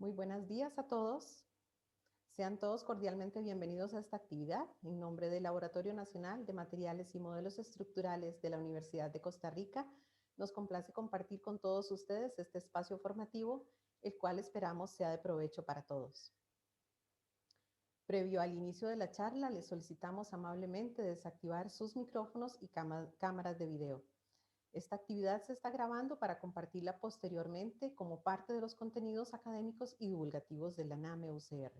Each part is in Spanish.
Muy buenos días a todos. Sean todos cordialmente bienvenidos a esta actividad. En nombre del Laboratorio Nacional de Materiales y Modelos Estructurales de la Universidad de Costa Rica, nos complace compartir con todos ustedes este espacio formativo, el cual esperamos sea de provecho para todos. Previo al inicio de la charla, les solicitamos amablemente desactivar sus micrófonos y cámaras de video. Esta actividad se está grabando para compartirla posteriormente como parte de los contenidos académicos y divulgativos de la NAME-UCR.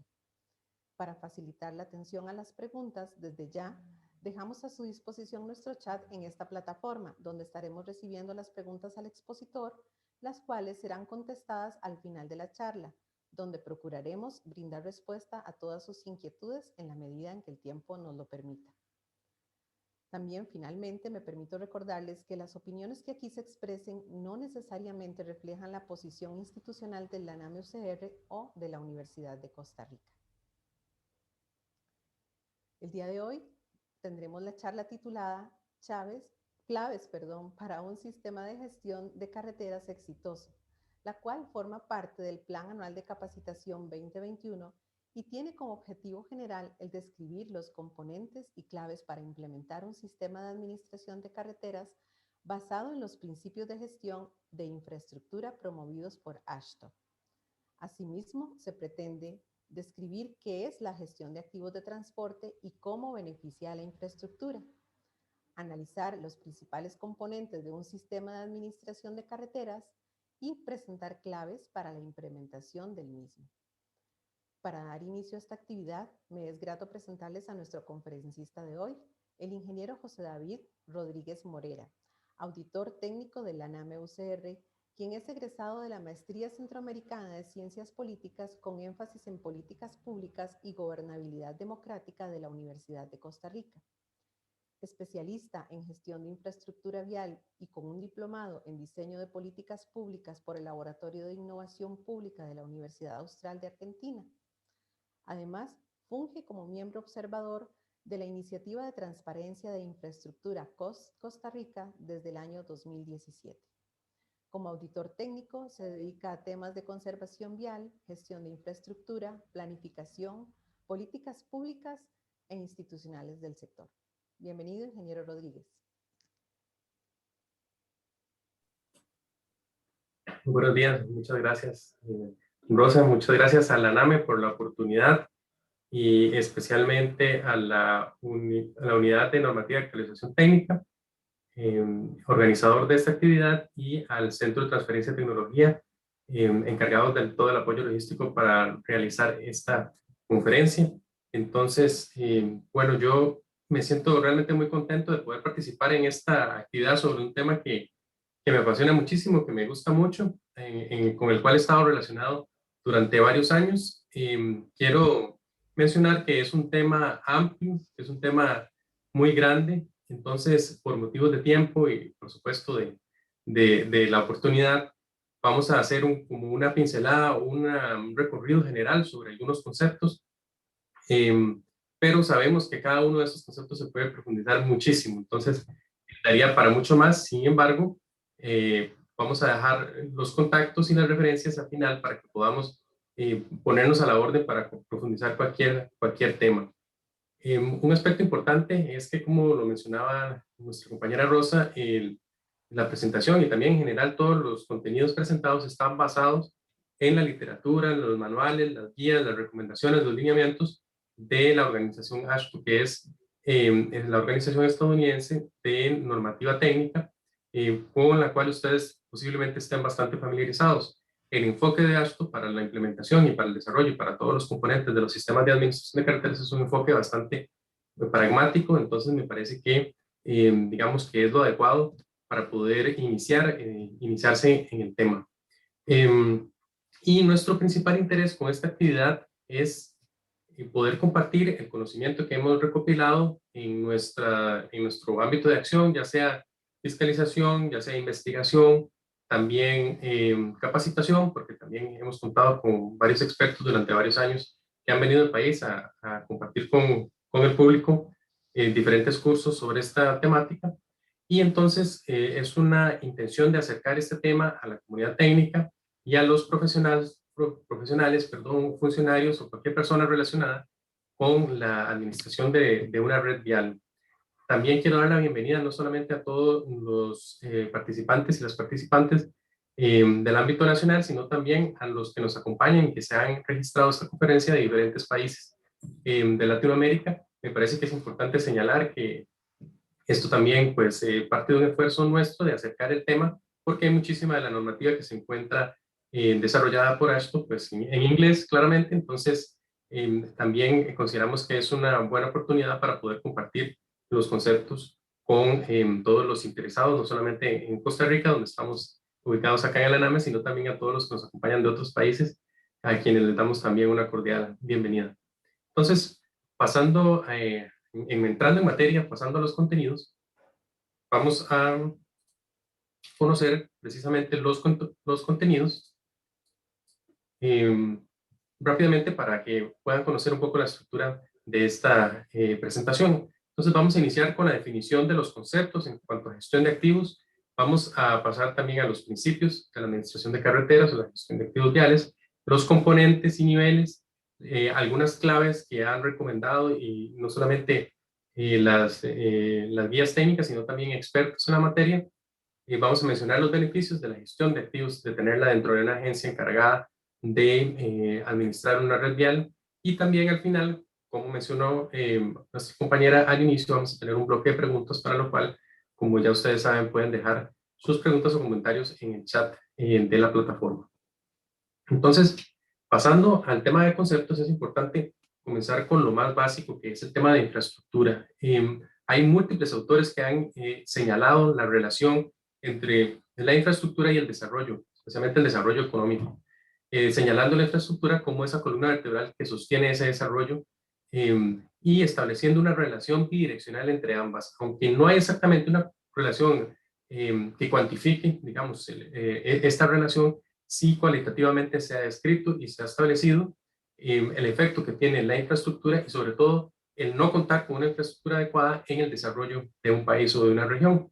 Para facilitar la atención a las preguntas, desde ya, dejamos a su disposición nuestro chat en esta plataforma, donde estaremos recibiendo las preguntas al expositor, las cuales serán contestadas al final de la charla, donde procuraremos brindar respuesta a todas sus inquietudes en la medida en que el tiempo nos lo permita. También, finalmente, me permito recordarles que las opiniones que aquí se expresen no necesariamente reflejan la posición institucional de la NAME-UCR o de la Universidad de Costa Rica. El día de hoy tendremos la charla titulada Claves para un sistema de gestión de carreteras exitoso, la cual forma parte del Plan Anual de Capacitación 2021 y tiene como objetivo general el describir los componentes y claves para implementar un sistema de administración de carreteras basado en los principios de gestión de infraestructura promovidos por AASHTO. Asimismo, se pretende describir qué es la gestión de activos de transporte y cómo beneficia a la infraestructura, analizar los principales componentes de un sistema de administración de carreteras y presentar claves para la implementación del mismo. Para dar inicio a esta actividad, me es grato presentarles a nuestro conferencista de hoy, el ingeniero José David Rodríguez Morera, auditor técnico de la NAME-UCR, quien es egresado de la Maestría Centroamericana de Ciencias Políticas con énfasis en políticas públicas y gobernabilidad democrática de la Universidad de Costa Rica. Especialista en gestión de infraestructura vial y con un diplomado en diseño de políticas públicas por el Laboratorio de Innovación Pública de la Universidad Austral de Argentina. Además, funge como miembro observador de la Iniciativa de Transparencia de Infraestructura Costa Rica desde el año 2017. Como auditor técnico, se dedica a temas de conservación vial, gestión de infraestructura, planificación, políticas públicas e institucionales del sector. Bienvenido, ingeniero Rodríguez. Buenos días, muchas gracias. Rosa, muchas gracias a la NAME por la oportunidad y especialmente a la Unidad de Normativa de Actualización Técnica, organizador de esta actividad, y al Centro de Transferencia de Tecnología, encargados de todo el apoyo logístico para realizar esta conferencia. Entonces, bueno, yo me siento realmente muy contento de poder participar en esta actividad sobre un tema que me apasiona muchísimo, que me gusta mucho, con el cual he estado relacionado durante varios años. Quiero mencionar que es un tema amplio, es un tema muy grande, entonces por motivos de tiempo y por supuesto de la oportunidad, vamos a hacer como una pincelada o un recorrido general sobre algunos conceptos, pero sabemos que cada uno de esos conceptos se puede profundizar muchísimo, entonces daría para mucho más. Sin embargo, vamos a dejar los contactos y las referencias al final para que podamos ponernos a la orden para profundizar cualquier tema. Un aspecto importante es que, como lo mencionaba nuestra compañera Rosa, la presentación y también en general todos los contenidos presentados están basados en la literatura, en los manuales, las guías, las recomendaciones, los lineamientos de la organización AASHTO, que es la organización estadounidense de normativa técnica, con la cual ustedes posiblemente estén bastante familiarizados. El enfoque de AASHTO para la implementación y para el desarrollo y para todos los componentes de los sistemas de administración de carreteras es un enfoque bastante pragmático, entonces me parece que digamos que es lo adecuado para poder iniciarse en el tema. Y nuestro principal interés con esta actividad es poder compartir el conocimiento que hemos recopilado en nuestro ámbito de acción, ya sea fiscalización, ya sea investigación, también capacitación, porque también hemos contado con varios expertos durante varios años que han venido al país a compartir con el público diferentes cursos sobre esta temática. Y entonces es una intención de acercar este tema a la comunidad técnica y a los profesionales profesionales, perdón, funcionarios o cualquier persona relacionada con la administración de una red vial. También quiero dar la bienvenida no solamente a todos los participantes y las participantes del ámbito nacional, sino también a los que nos acompañan y que se han registrado esta conferencia de diferentes países de Latinoamérica. Me parece que es importante señalar que esto también pues parte de un esfuerzo nuestro de acercar el tema, porque hay muchísima de la normativa que se encuentra desarrollada por AASHTO pues en inglés claramente. Entonces también consideramos que es una buena oportunidad para poder compartir los conceptos con todos los interesados, no solamente en Costa Rica, donde estamos ubicados acá en el ANAME, sino también a todos los que nos acompañan de otros países, a quienes les damos también una cordial bienvenida. Entonces, pasando, entrando en materia, pasando a los contenidos, vamos a conocer precisamente los contenidos rápidamente para que puedan conocer un poco la estructura de esta presentación. Entonces vamos a iniciar con la definición de los conceptos en cuanto a gestión de activos. Vamos a pasar también a los principios de la administración de carreteras o la gestión de activos viales, los componentes y niveles, algunas claves que han recomendado y no solamente las guías técnicas, sino también expertos en la materia. Y vamos a mencionar los beneficios de la gestión de activos, de tenerla dentro de una agencia encargada de administrar una red vial. Y también al final, como mencionó nuestra compañera al inicio, vamos a tener un bloque de preguntas para lo cual, como ya ustedes saben, pueden dejar sus preguntas o comentarios en el chat de la plataforma. Entonces, pasando al tema de conceptos, es importante comenzar con lo más básico, que es el tema de infraestructura. Hay múltiples autores que han señalado la relación entre la infraestructura y el desarrollo, especialmente el desarrollo económico, señalando la infraestructura como esa columna vertebral que sostiene ese desarrollo y estableciendo una relación bidireccional entre ambas, aunque no hay exactamente una relación que cuantifique, digamos, esta relación. Sí, cualitativamente se ha descrito y se ha establecido el efecto que tiene la infraestructura y sobre todo el no contar con una infraestructura adecuada en el desarrollo de un país o de una región.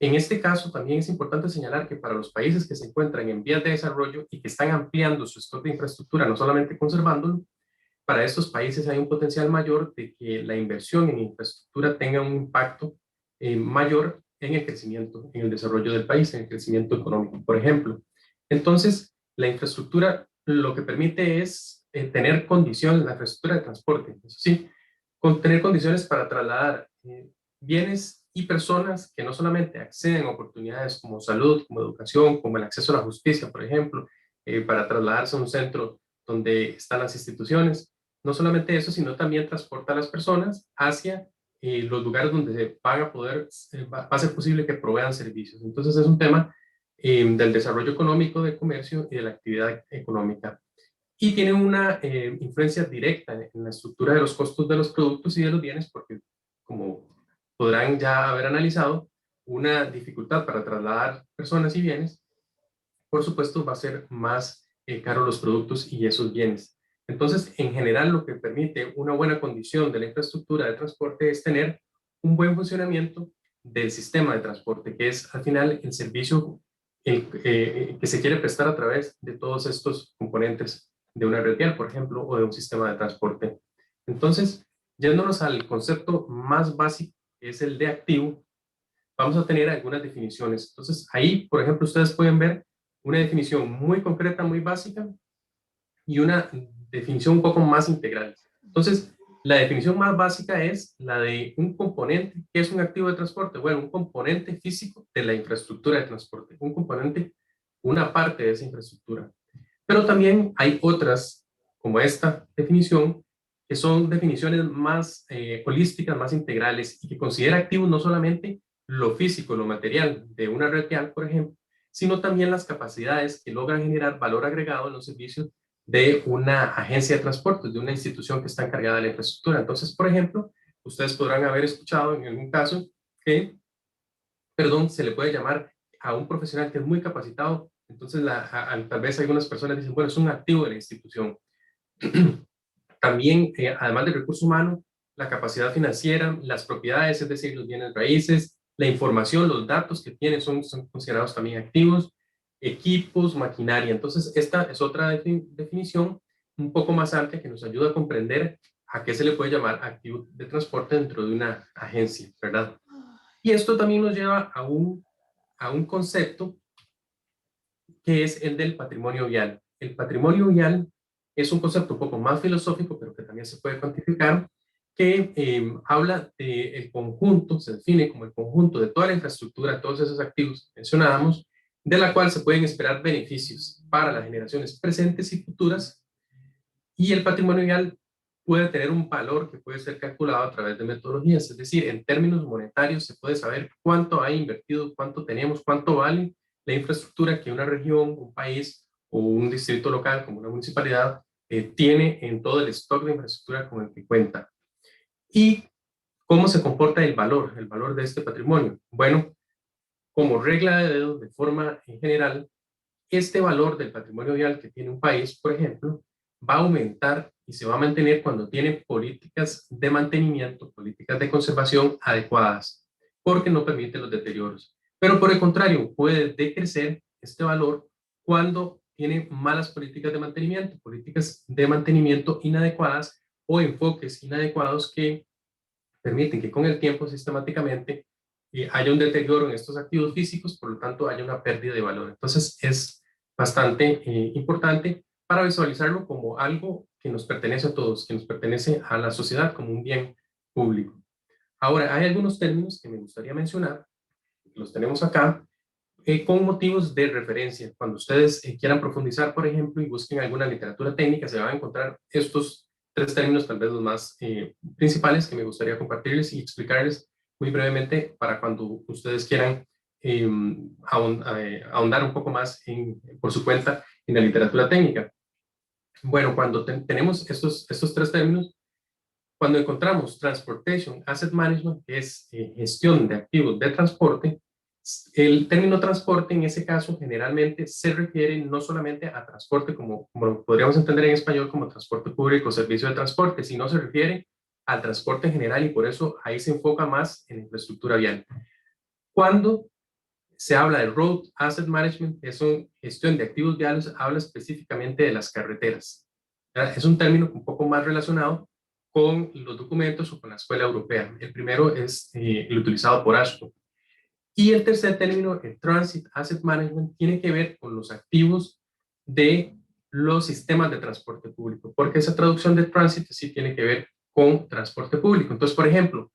En este caso también es importante señalar que para los países que se encuentran en vías de desarrollo y que están ampliando su stock de infraestructura, no solamente conservándolo, para estos países hay un potencial mayor de que la inversión en infraestructura tenga un impacto mayor en el crecimiento, en el desarrollo del país, en el crecimiento económico, por ejemplo. Entonces, la infraestructura lo que permite es tener condiciones, la infraestructura de transporte, eso sí, con tener condiciones para trasladar bienes y personas que no solamente acceden a oportunidades como salud, como educación, como el acceso a la justicia, por ejemplo, para trasladarse a un centro donde están las instituciones. No solamente eso, sino también transporta a las personas hacia los lugares donde van a poder, va a ser posible que provean servicios. Entonces es un tema del desarrollo económico, de comercio y de la actividad económica. Y tiene una influencia directa en la estructura de los costos de los productos y de los bienes, porque como podrán ya haber analizado, una dificultad para trasladar personas y bienes, por supuesto, va a ser más caro los productos y esos bienes. Entonces, en general, lo que permite una buena condición de la infraestructura de transporte es tener un buen funcionamiento del sistema de transporte, que es al final el servicio que se quiere prestar a través de todos estos componentes de una red vial, por ejemplo, o de un sistema de transporte. Entonces, yéndonos al concepto más básico, que es el de activo, vamos a tener algunas definiciones. Entonces, ahí, por ejemplo, ustedes pueden ver una definición muy concreta, muy básica, y una definición un poco más integral. Entonces, la definición más básica es la de un componente. ¿Qué es un activo de transporte? Bueno, un componente físico de la infraestructura de transporte, un componente, una parte de esa infraestructura. Pero también hay otras, como esta definición, que son definiciones más holísticas, más integrales, y que considera activos no solamente lo físico, lo material de una red vial, por ejemplo, sino también las capacidades que logran generar valor agregado en los servicios de una agencia de transportes, de una institución que está encargada de la infraestructura. Entonces, por ejemplo, ustedes podrán haber escuchado en algún caso que, perdón, se le puede llamar a un profesional que es muy capacitado. Entonces, tal vez algunas personas dicen, bueno, es un activo de la institución. También, además del recurso humano, la capacidad financiera, las propiedades, es decir, los bienes raíces, la información, los datos que tienen son considerados también activos. equipos, maquinaria. Entonces, esta es otra definición un poco más amplia que nos ayuda a comprender a qué se le puede llamar activo de transporte dentro de una agencia, ¿verdad? Y esto también nos lleva a un concepto que es el del patrimonio vial. El patrimonio vial es un concepto un poco más filosófico, pero que también se puede cuantificar, que habla del conjunto, se define como el conjunto de toda la infraestructura, todos esos activos que mencionábamos, de la cual se pueden esperar beneficios para las generaciones presentes y futuras, y el patrimonio vial puede tener un valor que puede ser calculado a través de metodologías, es decir, en términos monetarios se puede saber cuánto ha invertido, cuánto tenemos, cuánto vale la infraestructura que una región, un país o un distrito local como una municipalidad tiene en todo el stock de infraestructura con el que cuenta. ¿Y cómo se comporta el valor de este patrimonio? Bueno, como regla de dedo, de forma en general, este valor del patrimonio vial que tiene un país, por ejemplo, va a aumentar y se va a mantener cuando tiene políticas de mantenimiento, políticas de conservación adecuadas, porque no permite los deterioros. Pero por el contrario, puede decrecer este valor cuando tiene malas políticas de mantenimiento inadecuadas o enfoques inadecuados que permiten que con el tiempo sistemáticamente haya un deterioro en estos activos físicos, por lo tanto haya una pérdida de valor. Entonces es bastante importante para visualizarlo como algo que nos pertenece a todos, que nos pertenece a la sociedad como un bien público. Ahora, hay algunos términos que me gustaría mencionar, los tenemos acá, con motivos de referencia. Cuando ustedes quieran profundizar, por ejemplo, y busquen alguna literatura técnica, se van a encontrar estos tres términos, tal vez los más principales, que me gustaría compartirles y explicarles muy brevemente para cuando ustedes quieran ahondar un poco más por su cuenta en la literatura técnica. Bueno, cuando tenemos estos tres términos, cuando encontramos Transportation Asset Management, que es gestión de activos de transporte, el término transporte en ese caso generalmente se refiere no solamente a transporte como podríamos entender en español como transporte público o servicio de transporte, sino se refiere al transporte en general y por eso ahí se enfoca más en infraestructura vial. Cuando se habla de Road Asset Management, es una gestión de activos viales, habla específicamente de las carreteras. Es un término un poco más relacionado con los documentos o con la escuela europea. El primero es el utilizado por ASHTO. Y el tercer término, el Transit Asset Management, tiene que ver con los activos de los sistemas de transporte público, porque esa traducción de transit sí tiene que ver con transporte público. Entonces, por ejemplo,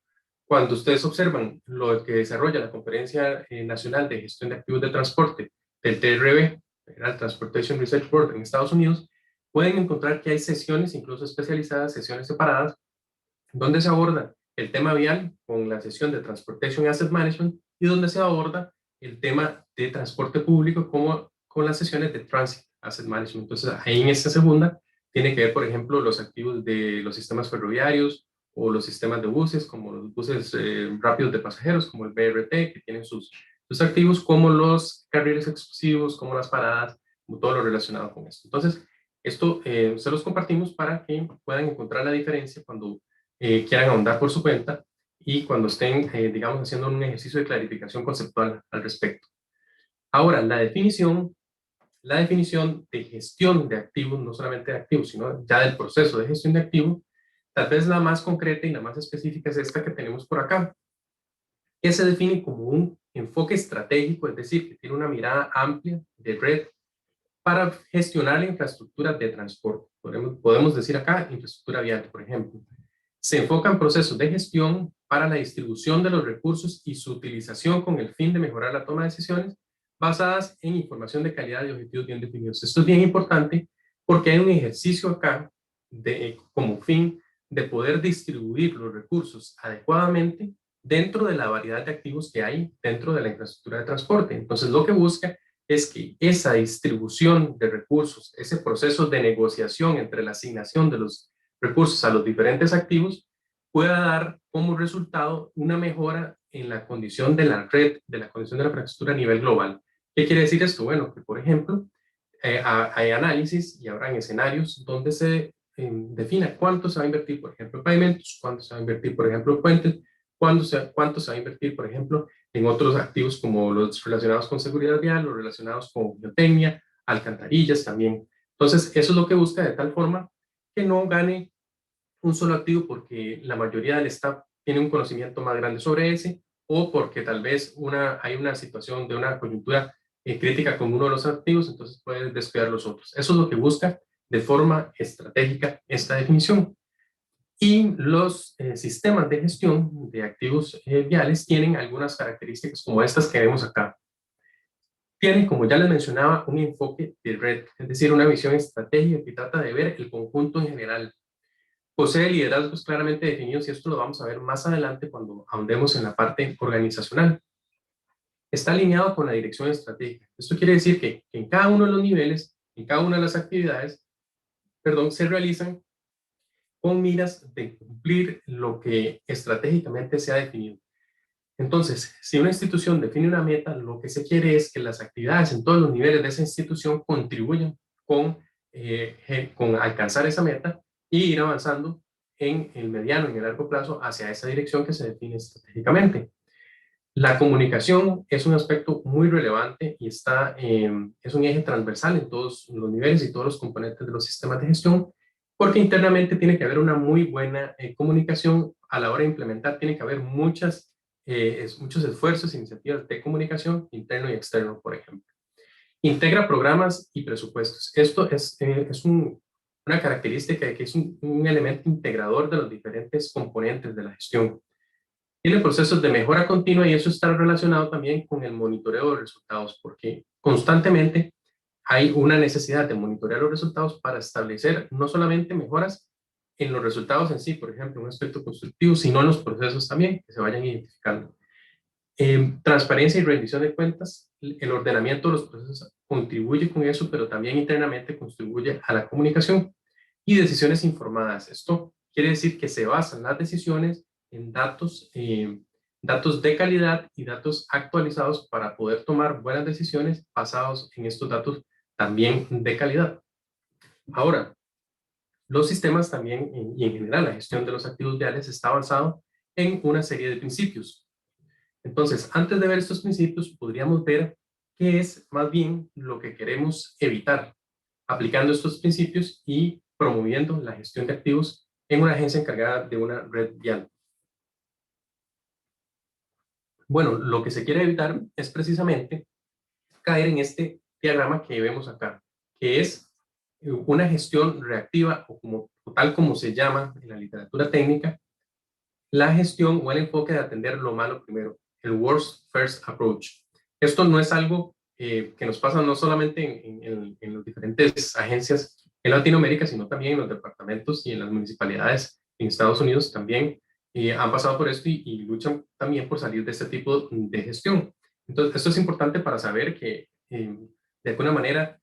cuando ustedes observan lo que desarrolla la Conferencia Nacional de Gestión de Activos de Transporte del TRB, el Transportation Research Board en Estados Unidos, pueden encontrar que hay sesiones incluso especializadas, sesiones separadas, donde se aborda el tema vial con la sesión de Transportation Asset Management y donde se aborda el tema de transporte público como con las sesiones de Transit Asset Management. Entonces, ahí en esta segunda tiene que ver, por ejemplo, los activos de los sistemas ferroviarios o los sistemas de buses, como los buses rápidos de pasajeros, como el BRT, que tienen sus activos, como los carriles exclusivos, como las paradas, como todo lo relacionado con esto. Entonces, esto se los compartimos para que puedan encontrar la diferencia cuando quieran ahondar por su cuenta y cuando estén, digamos, haciendo un ejercicio de clarificación conceptual al respecto. Ahora, la definición de gestión de activos, no solamente de activos, sino ya del proceso de gestión de activos, tal vez la más concreta y la más específica es esta que tenemos por acá, que se define como un enfoque estratégico, es decir, que tiene una mirada amplia de red para gestionar la infraestructura de transporte. Podemos decir acá infraestructura vial, por ejemplo. Se enfoca en procesos de gestión para la distribución de los recursos y su utilización con el fin de mejorar la toma de decisiones basadas en información de calidad y objetivos bien definidos. Esto es bien importante porque hay un ejercicio acá como fin de poder distribuir los recursos adecuadamente dentro de la variedad de activos que hay dentro de la infraestructura de transporte. Entonces, lo que busca es que esa distribución de recursos, ese proceso de negociación entre la asignación de los recursos a los diferentes activos, pueda dar como resultado una mejora en la condición de la red, de la condición de la infraestructura a nivel global. ¿Qué quiere decir esto? Bueno, que por ejemplo, hay análisis y habrán escenarios donde se defina cuánto se va a invertir, por ejemplo, en pavimentos, cuánto se va a invertir, por ejemplo, en puentes, cuánto se va a invertir, por ejemplo, en otros activos como los relacionados con seguridad vial, los relacionados con biotecnia, alcantarillas también. Entonces, eso es lo que busca de tal forma que no gane un solo activo porque la mayoría del staff tiene un conocimiento más grande sobre ese, o porque tal vez hay una situación de una coyuntura crítica con uno de los activos, entonces puede descuidar los otros. Eso es lo que busca de forma estratégica esta definición. Y los sistemas de gestión de activos viales tienen algunas características como estas que vemos acá. Tienen, como ya les mencionaba, un enfoque de red, es decir, una visión estratégica que trata de ver el conjunto en general. Posee liderazgos claramente definidos y esto lo vamos a ver más adelante cuando ahondemos en la parte organizacional. Está alineado con la dirección estratégica. Esto quiere decir que en cada uno de los niveles, en cada una de las actividades, se realizan con miras de cumplir lo que estratégicamente se ha definido. Entonces, si una institución define una meta, lo que se quiere es que las actividades en todos los niveles de esa institución contribuyan con alcanzar esa meta y ir avanzando en el mediano y en el largo plazo hacia esa dirección que se define estratégicamente. La comunicación es un aspecto muy relevante y es un eje transversal en todos los niveles y todos los componentes de los sistemas de gestión, porque internamente tiene que haber una muy buena comunicación. A la hora de implementar tiene que haber muchos esfuerzos e iniciativas de comunicación interno y externo, por ejemplo. Integra programas y presupuestos. Esto es una característica de que es un elemento integrador de los diferentes componentes de la gestión. Tiene procesos de mejora continua y eso está relacionado también con el monitoreo de resultados, porque constantemente hay una necesidad de monitorear los resultados para establecer no solamente mejoras en los resultados en sí, por ejemplo, un aspecto constructivo, sino en los procesos también que se vayan identificando. Transparencia y rendición de cuentas, el ordenamiento de los procesos contribuye con eso, pero también internamente contribuye a la comunicación y decisiones informadas. Esto quiere decir que se basan las decisiones en datos de calidad y datos actualizados para poder tomar buenas decisiones basados en estos datos también de calidad. Ahora, los sistemas también y en general la gestión de los activos viales está basado en una serie de principios. Entonces, antes de ver estos principios, podríamos ver qué es más bien lo que queremos evitar aplicando estos principios y promoviendo la gestión de activos en una agencia encargada de una red vial. Bueno, lo que se quiere evitar es precisamente caer en este diagrama que vemos acá, que es una gestión reactiva o tal como se llama en la literatura técnica, la gestión o el enfoque de atender lo malo primero, el worst first approach. Esto no es algo que nos pasa no solamente en las diferentes agencias en Latinoamérica, sino también en los departamentos y en las municipalidades en Estados Unidos también han pasado por esto y luchan también por salir de este tipo de gestión. Entonces, esto es importante para saber que de alguna manera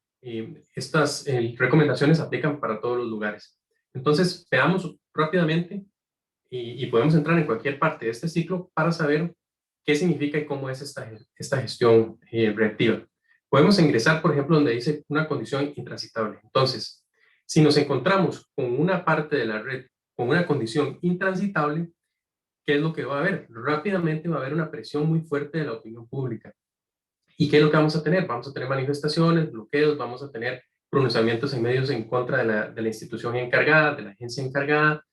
estas recomendaciones aplican para todos los lugares. Entonces, veamos rápidamente y podemos entrar en cualquier parte de este ciclo para saber qué significa y cómo es esta gestión reactiva. Podemos ingresar, por ejemplo, donde dice una condición intransitable. Entonces, si nos encontramos con una parte de la red con una condición intransitable, ¿qué es lo que va a haber? Rápidamente va a haber una presión muy fuerte de la opinión pública. ¿Y qué es lo que vamos a tener? Vamos a tener manifestaciones, bloqueos, vamos a tener pronunciamientos en medios en contra de la institución encargada, de la agencia encargada,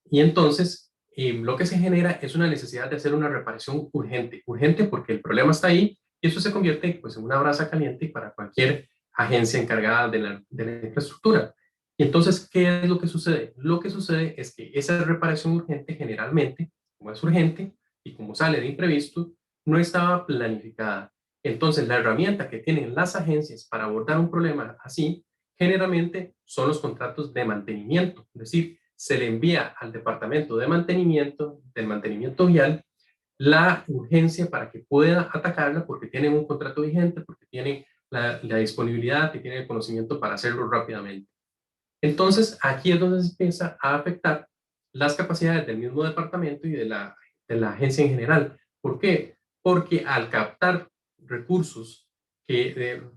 y entonces lo que se genera es una necesidad de hacer una reparación urgente, urgente porque el problema está ahí y eso se convierte pues, en una brasa caliente para cualquier agencia encargada de la infraestructura. Y entonces, ¿qué es lo que sucede? Lo que sucede es que esa reparación urgente generalmente, como es urgente y como sale de imprevisto, no estaba planificada. Entonces, la herramienta que tienen las agencias para abordar un problema así, generalmente son los contratos de mantenimiento, es decir, se le envía al departamento de mantenimiento, del mantenimiento vial, la urgencia para que pueda atacarla porque tienen un contrato vigente, porque tienen la disponibilidad y tienen el conocimiento para hacerlo rápidamente. Entonces, aquí es donde se empieza a afectar las capacidades del mismo departamento y de la agencia en general. ¿Por qué? Porque al captar recursos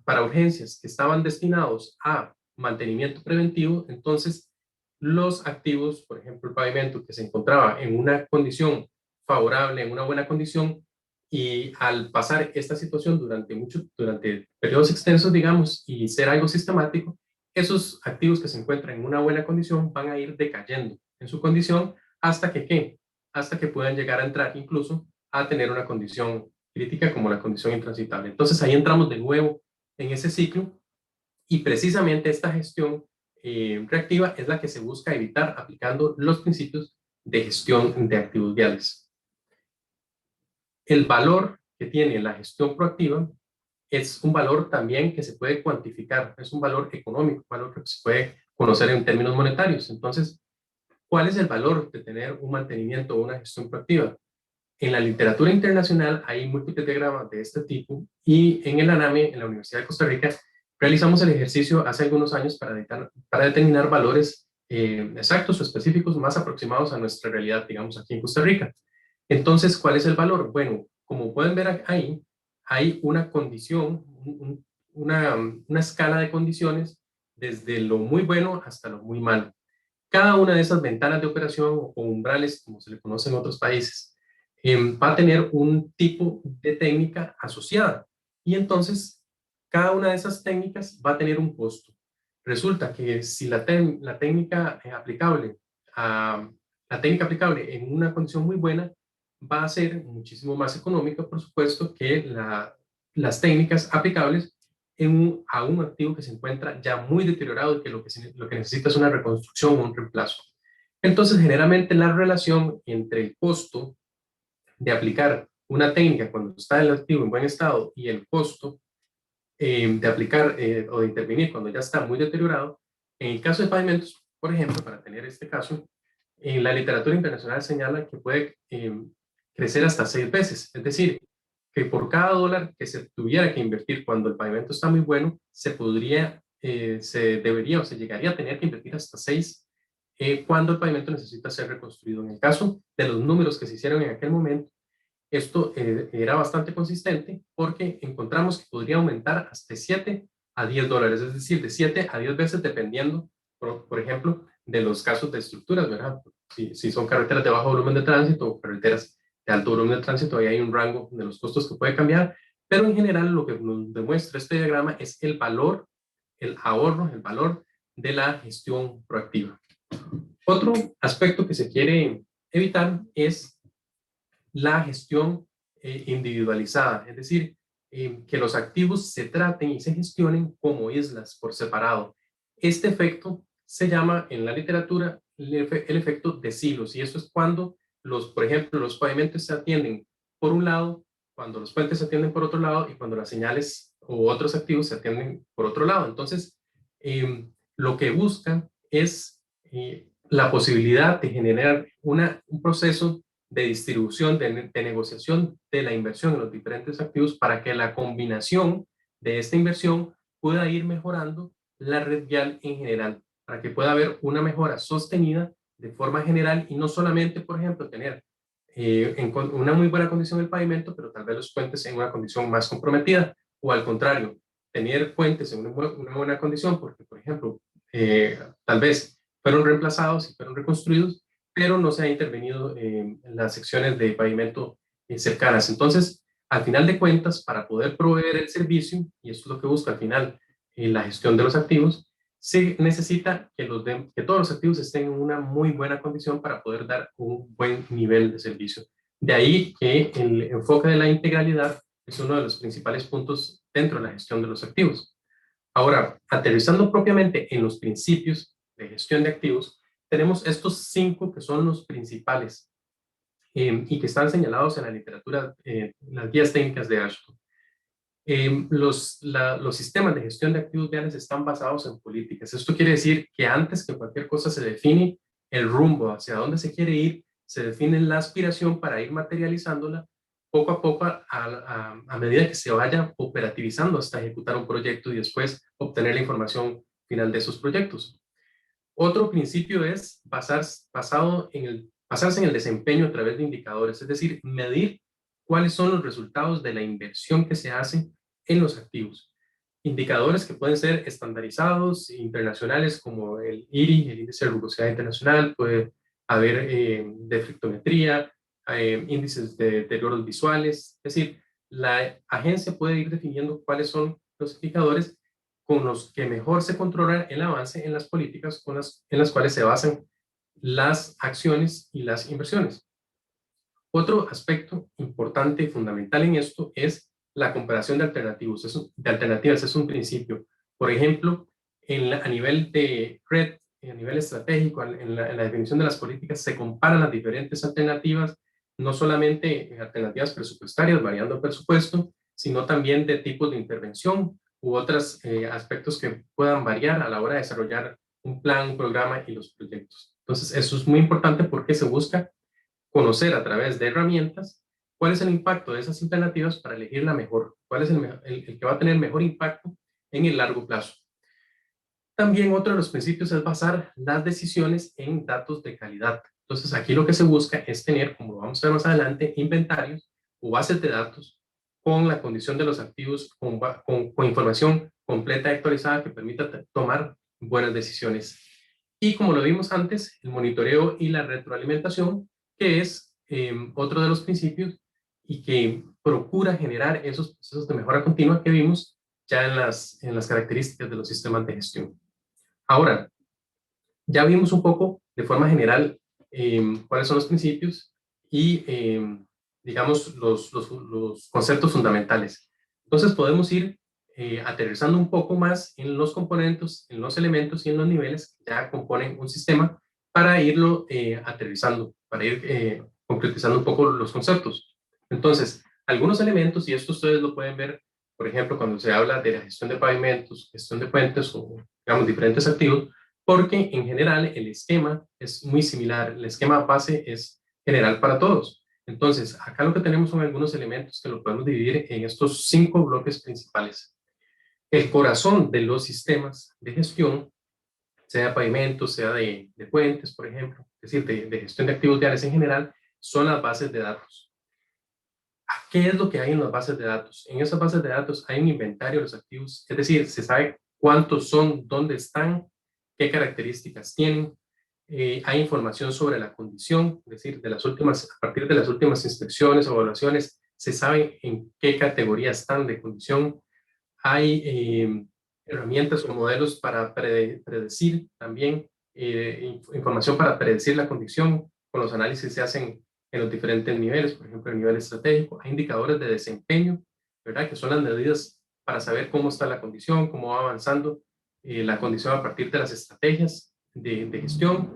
para urgencias que estaban destinados a mantenimiento preventivo, entonces los activos, por ejemplo, el pavimento que se encontraba en una condición favorable, en una buena condición, Y al pasar esta situación durante periodos extensos, digamos, y ser algo sistemático, esos activos que se encuentran en una buena condición van a ir decayendo en su condición hasta que, ¿qué? Hasta que puedan llegar a entrar incluso a tener una condición crítica como la condición intransitable. Entonces ahí entramos de nuevo en ese ciclo y precisamente esta gestión reactiva es la que se busca evitar aplicando los principios de gestión de activos viales. El valor que tiene la gestión proactiva es un valor también que se puede cuantificar, es un valor económico, un valor que se puede conocer en términos monetarios. Entonces, ¿cuál es el valor de tener un mantenimiento o una gestión proactiva? En la literatura internacional hay múltiples diagramas de este tipo y en el ANAME, en la Universidad de Costa Rica, realizamos el ejercicio hace algunos años para determinar valores exactos o específicos más aproximados a nuestra realidad, digamos, aquí en Costa Rica. Entonces, ¿cuál es el valor? Bueno, como pueden ver ahí, hay una condición, una escala de condiciones desde lo muy bueno hasta lo muy malo. Cada una de esas ventanas de operación o umbrales, como se le conoce en otros países, va a tener un tipo de técnica asociada. Y entonces, cada una de esas técnicas va a tener un costo. Resulta que si la técnica aplicable, la técnica aplicable en una condición muy buena va a ser muchísimo más económica, por supuesto, que las técnicas aplicables a un activo que se encuentra ya muy deteriorado y que lo que necesita es una reconstrucción o un reemplazo. Entonces, generalmente la relación entre el costo de aplicar una técnica cuando está el activo en buen estado y el costo de aplicar o de intervenir cuando ya está muy deteriorado, en el caso de pavimentos, por ejemplo, para tener este caso, en la literatura internacional señala que puede crecer hasta 6 veces. Es decir, que por cada dólar que se tuviera que invertir cuando el pavimento está muy bueno, se debería o se llegaría a tener que invertir hasta 6 cuando el pavimento necesita ser reconstruido. En el caso de los números que se hicieron en aquel momento, esto era bastante consistente porque encontramos que podría aumentar hasta 7 a 10 dólares, es decir, de 7 a 10 veces dependiendo, por ejemplo, de los casos de estructuras, ¿verdad? Si son carreteras de bajo volumen de tránsito o carreteras de alto volumen de tránsito, ahí hay un rango de los costos que puede cambiar, pero en general lo que nos demuestra este diagrama es el valor, el ahorro, el valor de la gestión proactiva. Otro aspecto que se quiere evitar es la gestión individualizada, es decir, que los activos se traten y se gestionen como islas por separado. Este efecto se llama en la literatura el efecto de silos, y eso es cuando por ejemplo, los pavimentos se atienden por un lado, cuando los puentes se atienden por otro lado y cuando las señales u otros activos se atienden por otro lado. Entonces, lo que buscan es la posibilidad de generar un proceso de distribución, de negociación de la inversión en los diferentes activos para que la combinación de esta inversión pueda ir mejorando la red vial en general, para que pueda haber una mejora sostenida de forma general y no solamente, por ejemplo, tener en una muy buena condición el pavimento, pero tal vez los puentes en una condición más comprometida, o al contrario, tener puentes en una buena condición porque, por ejemplo, tal vez fueron reemplazados y fueron reconstruidos, pero no se ha intervenido en las secciones de pavimento cercanas. Entonces, al final de cuentas, para poder proveer el servicio, y eso es lo que busca al final la gestión de los activos, se necesita que todos los activos estén en una muy buena condición para poder dar un buen nivel de servicio. De ahí que el enfoque de la integralidad es uno de los principales puntos dentro de la gestión de los activos. Ahora, aterrizando propiamente en los principios de gestión de activos, tenemos estos 5 que son los principales y que están señalados en la literatura, las guías técnicas de Ashton. Los sistemas de gestión de activos viales están basados en políticas. Esto quiere decir que antes que cualquier cosa se define el rumbo hacia dónde se quiere ir, se define la aspiración para ir materializándola poco a poco a medida que se vaya operativizando hasta ejecutar un proyecto y después obtener la información final de esos proyectos. Otro principio es basarse en el desempeño a través de indicadores, es decir, medir cuáles son los resultados de la inversión que se hace en los activos. Indicadores que pueden ser estandarizados, internacionales, como el IRI, el Índice de Rugosidad Internacional, puede haber deflectometría, índices de deterioros visuales. Es decir, la agencia puede ir definiendo cuáles son los indicadores con los que mejor se controla el avance en las políticas en las cuales se basan las acciones y las inversiones. Otro aspecto importante y fundamental en esto es la comparación de alternativas. Es un principio. Por ejemplo, a nivel de red, a nivel estratégico, en la definición de las políticas, se comparan las diferentes alternativas, no solamente alternativas presupuestarias, variando el presupuesto, sino también de tipos de intervención u otros aspectos que puedan variar a la hora de desarrollar un plan, un programa y los proyectos. Entonces, eso es muy importante porque se busca conocer a través de herramientas cuál es el impacto de esas alternativas para elegir la mejor, cuál es el que va a tener mejor impacto en el largo plazo. También otro de los principios es basar las decisiones en datos de calidad. Entonces aquí lo que se busca es tener, como lo vamos a ver más adelante, inventarios o bases de datos con la condición de los activos, con información completa y actualizada que permita tomar buenas decisiones. Y como lo vimos antes, el monitoreo y la retroalimentación, que es otro de los principios y que procura generar esos procesos de mejora continua que vimos ya en las características de los sistemas de gestión. Ahora, ya vimos un poco de forma general cuáles son los principios y, digamos, los conceptos fundamentales. Entonces podemos ir aterrizando un poco más en los componentes, en los elementos y en los niveles que ya componen un sistema para irlo aterrizando, para ir concretizando un poco los conceptos. Entonces, algunos elementos, y esto ustedes lo pueden ver, por ejemplo, cuando se habla de la gestión de pavimentos, gestión de puentes o, digamos, diferentes activos, porque en general el esquema es muy similar, el esquema base es general para todos. Entonces, acá lo que tenemos son algunos elementos que lo podemos dividir en estos 5 bloques principales. El corazón de los sistemas de gestión, sea de pavimentos, sea de puentes, por ejemplo, es decir, de gestión de activos viales en general, son las bases de datos. ¿Qué es lo que hay en las bases de datos? En esas bases de datos hay un inventario de los activos, es decir, se sabe cuántos son, dónde están, qué características tienen. Hay información sobre la condición, es decir, a partir de las últimas inspecciones o evaluaciones, se sabe en qué categoría están de condición. Hay herramientas o modelos para predecir también, información para predecir la condición. Con los análisis se hacen en los diferentes niveles, por ejemplo, el nivel estratégico. Hay indicadores de desempeño, ¿verdad? Que son las medidas para saber cómo está la condición, cómo va avanzando la condición a partir de las estrategias de gestión.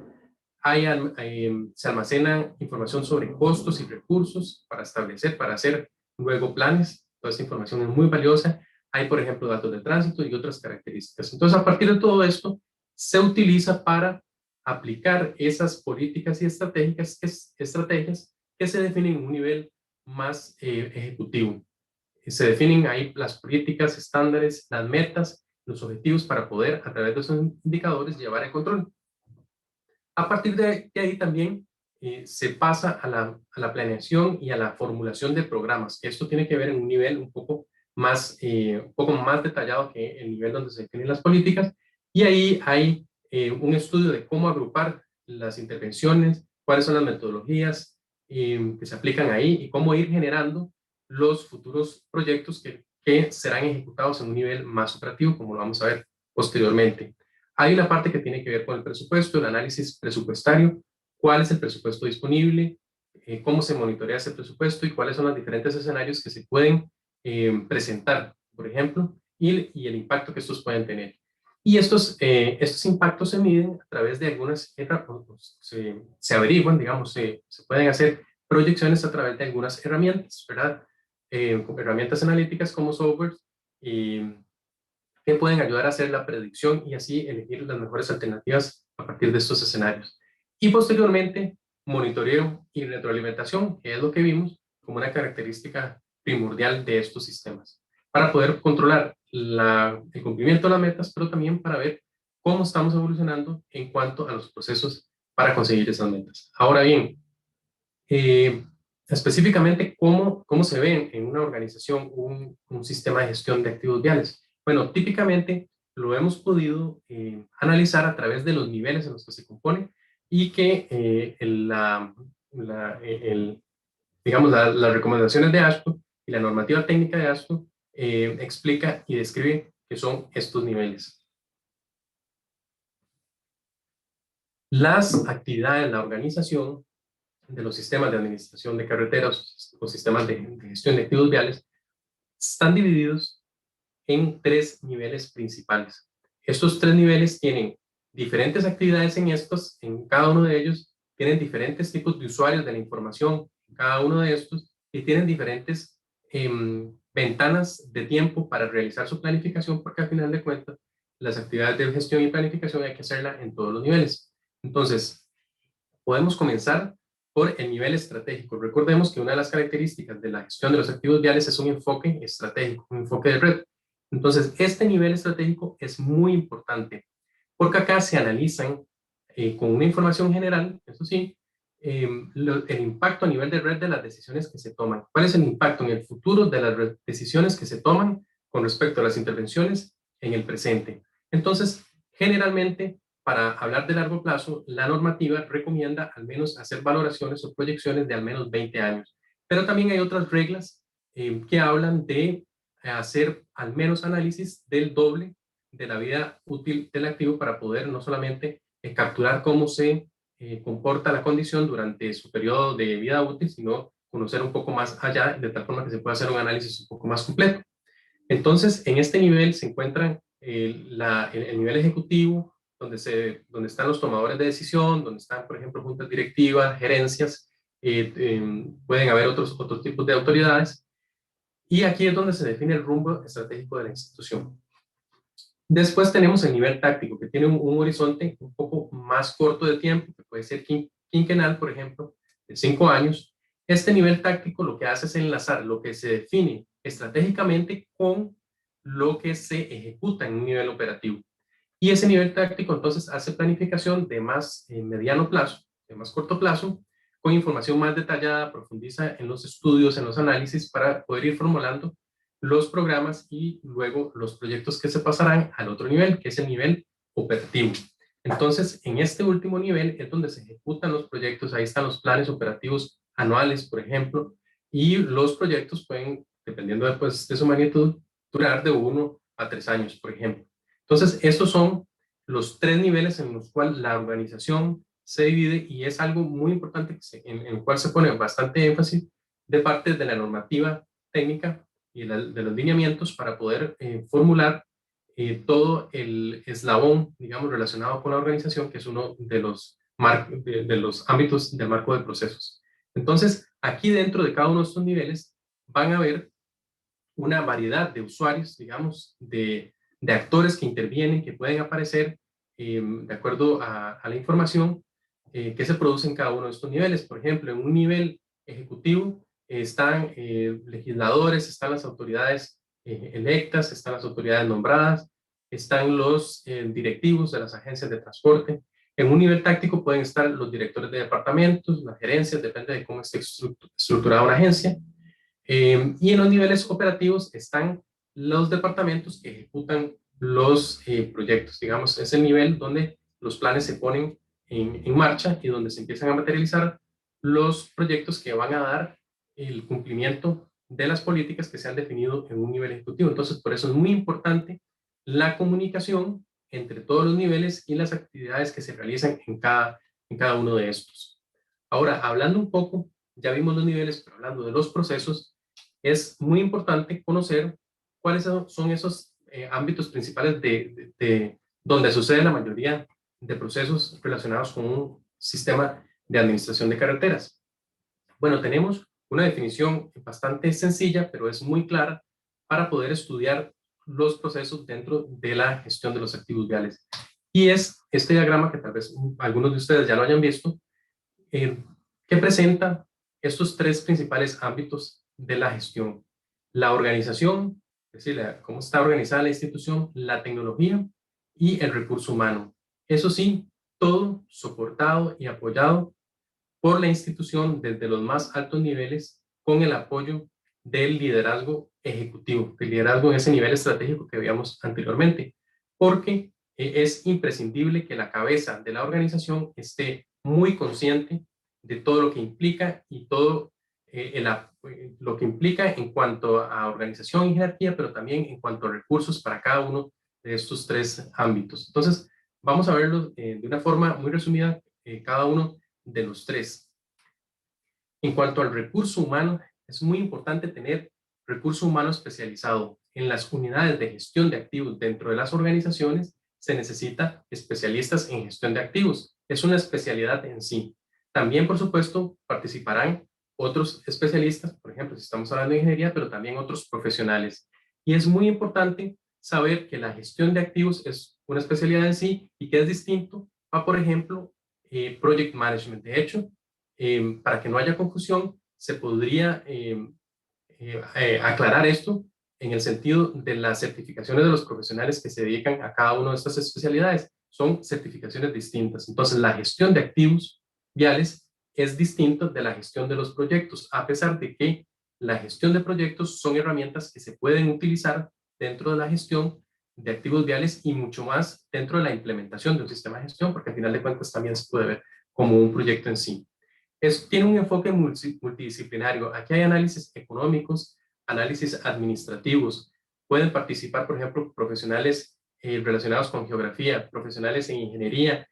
Se almacena información sobre costos y recursos para establecer, para hacer luego planes. Toda esta información es muy valiosa. Hay, por ejemplo, datos de tránsito y otras características. Entonces, a partir de todo esto, se utiliza para aplicar esas políticas y estrategias que se definen en un nivel más ejecutivo. Se definen ahí las políticas, estándares, las metas, los objetivos para poder, a través de esos indicadores, llevar el control. A partir de ahí también se pasa a la planeación y a la formulación de programas. Esto tiene que ver en un nivel un poco más detallado que el nivel donde se definen las políticas. Y ahí hay un estudio de cómo agrupar las intervenciones, cuáles son las metodologías que se aplican ahí y cómo ir generando los futuros proyectos que serán ejecutados en un nivel más operativo, como lo vamos a ver posteriormente. Hay una parte que tiene que ver con el presupuesto, el análisis presupuestario, cuál es el presupuesto disponible, cómo se monitorea ese presupuesto y cuáles son los diferentes escenarios que se pueden presentar, por ejemplo, y el impacto que estos pueden tener. Y estos impactos se miden a través de algunas herramientas, se averiguan, digamos, se pueden hacer proyecciones a través de algunas herramientas, ¿verdad? Herramientas analíticas como software que pueden ayudar a hacer la predicción y así elegir las mejores alternativas a partir de estos escenarios. Y posteriormente, monitoreo y retroalimentación, que es lo que vimos como una característica primordial de estos sistemas, para poder controlar el cumplimiento de las metas, pero también para ver cómo estamos evolucionando en cuanto a los procesos para conseguir esas metas. Ahora bien, específicamente, ¿cómo se ve en una organización un sistema de gestión de activos viales? Bueno, típicamente lo hemos podido analizar a través de los niveles en los que se compone y que digamos, las recomendaciones de AASHTO y la normativa técnica de AASHTO explica y describe qué son estos niveles. Las actividades de la organización de los sistemas de administración de carreteras o sistemas de gestión de activos viales están divididos en 3 niveles principales. Estos 3 niveles tienen diferentes actividades en cada uno de ellos, tienen diferentes tipos de usuarios de la información en cada uno de estos y tienen diferentes ventanas de tiempo para realizar su planificación, porque al final de cuentas las actividades de gestión y planificación hay que hacerla en todos los niveles. Entonces, podemos comenzar por el nivel estratégico. Recordemos que una de las características de la gestión de los activos viales es un enfoque estratégico, un enfoque de red. Entonces, este nivel estratégico es muy importante, porque acá se analizan con una información general, eso sí, el impacto a nivel de red de las decisiones que se toman. ¿Cuál es el impacto en el futuro de las decisiones que se toman con respecto a las intervenciones en el presente? Entonces, generalmente, para hablar de largo plazo, la normativa recomienda al menos hacer valoraciones o proyecciones de al menos 20 años. Pero también hay otras reglas que hablan de hacer al menos análisis del doble de la vida útil del activo para poder no solamente capturar cómo se comporta la condición durante su periodo de vida útil, sino conocer un poco más allá, de tal forma que se pueda hacer un análisis un poco más completo. Entonces, en este nivel se encuentran el nivel ejecutivo, donde están los tomadores de decisión, donde están, por ejemplo, juntas directivas, gerencias, pueden haber otros tipos de autoridades, y aquí es donde se define el rumbo estratégico de la institución. Después tenemos el nivel táctico, que tiene un horizonte un poco más corto de tiempo, que puede ser quinquenal, por ejemplo, de 5 años. Este nivel táctico lo que hace es enlazar lo que se define estratégicamente con lo que se ejecuta en un nivel operativo. Y ese nivel táctico entonces hace planificación de más mediano plazo, de más corto plazo, con información más detallada, profundiza en los estudios, en los análisis, para poder ir formulando los programas y luego los proyectos que se pasarán al otro nivel, que es el nivel operativo. Entonces, en este último nivel es donde se ejecutan los proyectos, ahí están los planes operativos anuales, por ejemplo, y los proyectos pueden, dependiendo después de su magnitud, durar de 1 a 3 años, por ejemplo. Entonces, estos son los 3 niveles en los cuales la organización se divide, y es algo muy importante en el cual se pone bastante énfasis de parte de la normativa técnica y de los lineamientos para poder formular todo el eslabón, digamos, relacionado con la organización, que es uno de los ámbitos del marco de procesos. Entonces, aquí dentro de cada uno de estos niveles van a haber una variedad de usuarios, digamos, de actores que intervienen, que pueden aparecer de acuerdo a la información que se produce en cada uno de estos niveles. Por ejemplo, en un nivel ejecutivo están legisladores, están las autoridades electas, están las autoridades nombradas, están los directivos de las agencias de transporte. En un nivel táctico pueden estar los directores de departamentos, las gerencias, depende de cómo esté estructurada una agencia. Y en los niveles operativos están los departamentos que ejecutan los proyectos. Digamos, es el nivel donde los planes se ponen en marcha y donde se empiezan a materializar los proyectos que van a dar el cumplimiento de las políticas que se han definido en un nivel ejecutivo. Entonces, por eso es muy importante la comunicación entre todos los niveles y las actividades que se realizan en cada uno de estos. Ahora, hablando un poco, ya vimos los niveles, pero hablando de los procesos, es muy importante conocer cuáles son esos ámbitos principales donde sucede la mayoría de procesos relacionados con un sistema de administración de carreteras. Bueno, tenemos una definición bastante sencilla, pero es muy clara para poder estudiar los procesos dentro de la gestión de los activos viales. Y es este diagrama, que tal vez algunos de ustedes ya lo hayan visto, que presenta estos 3 principales ámbitos de la gestión: la organización, es decir, cómo está organizada la institución, la tecnología y el recurso humano. Eso sí, todo soportado y apoyado por la institución desde los más altos niveles, con el apoyo del liderazgo ejecutivo, del liderazgo en ese nivel estratégico que veíamos anteriormente, porque es imprescindible que la cabeza de la organización esté muy consciente de todo lo que implica y todo lo que implica en cuanto a organización y jerarquía, pero también en cuanto a recursos para cada uno de estos tres ámbitos. Entonces, vamos a verlo de una forma muy resumida, cada uno de los tres. En cuanto al recurso humano, es muy importante tener recurso humano especializado. En las unidades de gestión de activos dentro de las organizaciones se necesita especialistas en gestión de activos. Es una especialidad en sí. También, por supuesto, participarán otros especialistas, por ejemplo, si estamos hablando de ingeniería, pero también otros profesionales. Y es muy importante saber que la gestión de activos es una especialidad en sí y que es distinto a, por ejemplo, project management. De hecho, para que no haya confusión, se podría aclarar esto en el sentido de las certificaciones de los profesionales que se dedican a cada una de estas especialidades. Son certificaciones distintas. Entonces, la gestión de activos viales es distinta de la gestión de los proyectos, a pesar de que la gestión de proyectos son herramientas que se pueden utilizar dentro de la gestión de activos viales y mucho más dentro de la implementación de un sistema de gestión, porque al final de cuentas también se puede ver como un proyecto en sí. Tiene un enfoque multidisciplinario. Aquí hay análisis económicos, análisis administrativos. Pueden participar, por ejemplo, profesionales relacionados con geografía, profesionales en ingeniería,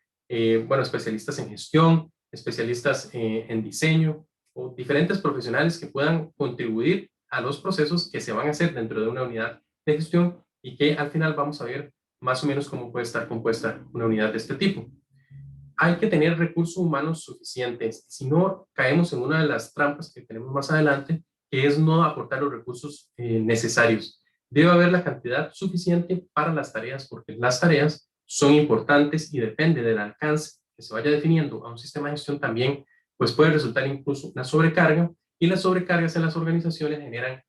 bueno, especialistas en gestión, especialistas en diseño, o diferentes profesionales que puedan contribuir a los procesos que se van a hacer dentro de una unidad de gestión y que al final vamos a ver más o menos cómo puede estar compuesta una unidad de este tipo. Hay que tener recursos humanos suficientes, si no caemos en una de las trampas que tenemos más adelante, que es no aportar los recursos necesarios. Debe haber la cantidad suficiente para las tareas, porque las tareas son importantes y depende del alcance que se vaya definiendo a un sistema de gestión también, pues puede resultar incluso una sobrecarga, y las sobrecargas en las organizaciones generan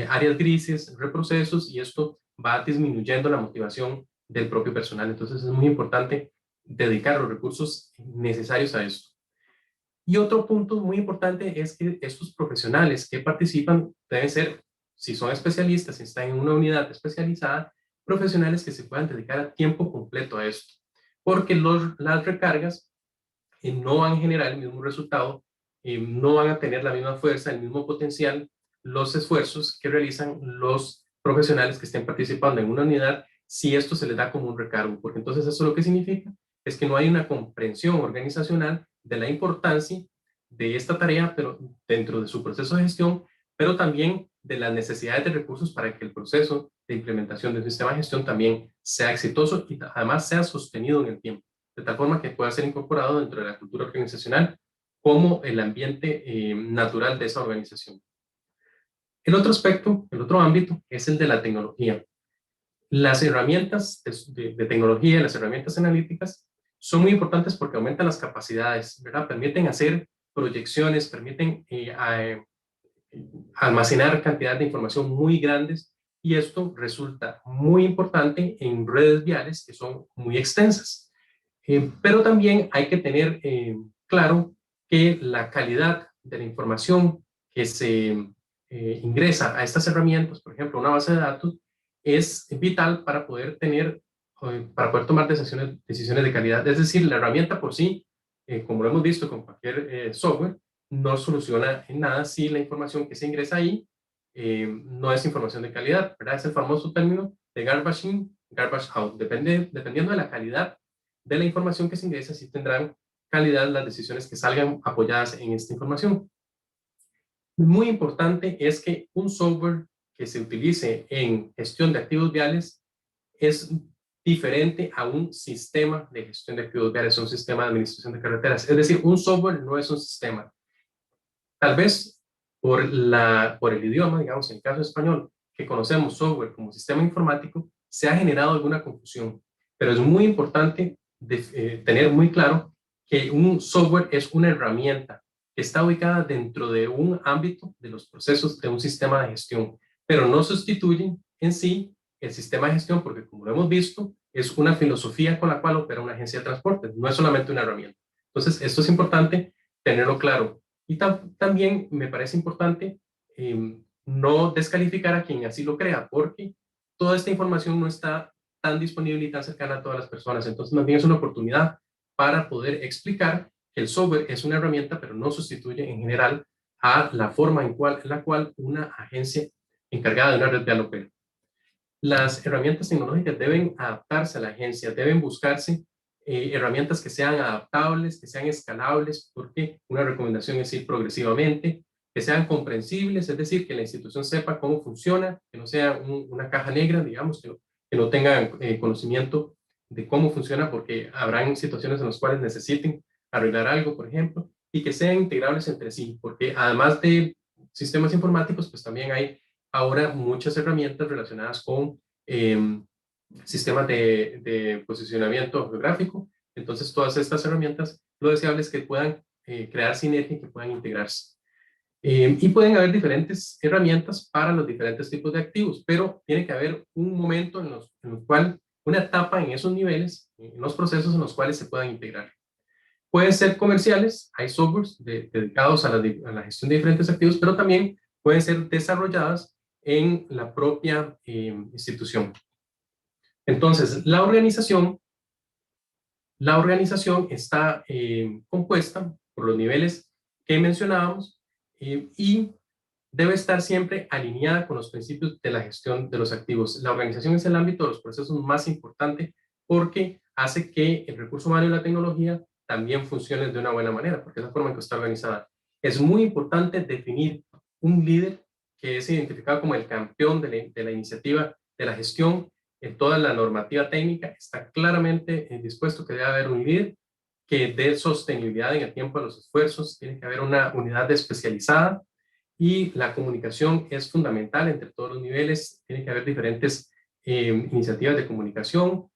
áreas grises, reprocesos, y esto va disminuyendo la motivación del propio personal. Entonces es muy importante dedicar los recursos necesarios a esto. Y otro punto muy importante es que estos profesionales que participan deben ser, si son especialistas, si están en una unidad especializada, profesionales que se puedan dedicar a tiempo completo a esto, porque las recargas no van a generar el mismo resultado, no van a tener la misma fuerza, el mismo potencial, los esfuerzos que realizan los profesionales que estén participando en una unidad si esto se les da como un recargo, porque entonces eso lo que significa es que no hay una comprensión organizacional de la importancia de esta tarea, pero dentro de su proceso de gestión, pero también de las necesidades de recursos para que el proceso de implementación del sistema de gestión también sea exitoso y además sea sostenido en el tiempo, de tal forma que pueda ser incorporado dentro de la cultura organizacional como el ambiente natural de esa organización. El otro aspecto, el otro ámbito, es el de la tecnología. Las herramientas de tecnología, las herramientas analíticas, son muy importantes porque aumentan las capacidades, ¿verdad? Permiten hacer proyecciones, permiten almacenar cantidad de información muy grandes, y esto resulta muy importante en redes viales que son muy extensas. Pero también hay que tener claro que la calidad de la información que se ingresa a estas herramientas, por ejemplo, una base de datos, es vital para poder tener, para poder tomar decisiones de calidad. Es decir, la herramienta por sí, como lo hemos visto con cualquier software, no soluciona en nada si la información que se ingresa ahí no es información de calidad, ¿verdad? Es el famoso término de garbage in, garbage out. Dependiendo de la calidad de la información que se ingresa, sí tendrán calidad las decisiones que salgan apoyadas en esta información. Muy importante es que un software que se utilice en gestión de activos viales es diferente a un sistema de gestión de activos viales, un sistema de administración de carreteras. Es decir, un software no es un sistema. Tal vez por el idioma, digamos, en el caso español, que conocemos software como sistema informático, se ha generado alguna confusión. Pero es muy importante tener muy claro que un software es una herramienta que está ubicada dentro de un ámbito de los procesos de un sistema de gestión, pero no sustituyen en sí el sistema de gestión, porque como lo hemos visto, es una filosofía con la cual opera una agencia de transporte, no es solamente una herramienta. Entonces, esto es importante tenerlo claro. Y también me parece importante no descalificar a quien así lo crea, porque toda esta información no está tan disponible y tan cercana a todas las personas. Entonces, más bien es una oportunidad para poder explicar que el software es una herramienta, pero no sustituye en general a la forma en la cual una agencia encargada de una red vial opera. Las herramientas tecnológicas deben adaptarse a la agencia, deben buscarse herramientas que sean adaptables, que sean escalables, porque una recomendación es ir progresivamente, que sean comprensibles, es decir, que la institución sepa cómo funciona, que no sea una caja negra, digamos, que no tenga conocimiento de cómo funciona, porque habrán situaciones en las cuales necesiten arreglar algo, por ejemplo, y que sean integrables entre sí, porque además de sistemas informáticos, pues también hay ahora muchas herramientas relacionadas con sistemas de posicionamiento geográfico. Entonces, todas estas herramientas, lo deseable es que puedan crear sinergia y que puedan integrarse. Y pueden haber diferentes herramientas para los diferentes tipos de activos, pero tiene que haber un momento en el cual, una etapa en esos niveles, en los procesos en los cuales se puedan integrar. Pueden ser comerciales, hay softwares dedicados a la gestión de diferentes activos, pero también pueden ser desarrolladas en la propia institución. Entonces, la organización está compuesta por los niveles que mencionábamos y debe estar siempre alineada con los principios de la gestión de los activos. La organización es el ámbito de los procesos más importante porque hace que el recurso humano y la tecnología también funcionen de una buena manera, porque es la forma en que está organizada. Es muy importante definir un líder que es identificado como el campeón de la iniciativa de la gestión. En toda la normativa técnica está claramente dispuesto que debe haber un líder que dé sostenibilidad en el tiempo de los esfuerzos, tiene que haber una unidad especializada y la comunicación es fundamental entre todos los niveles, tiene que haber diferentes iniciativas de comunicación,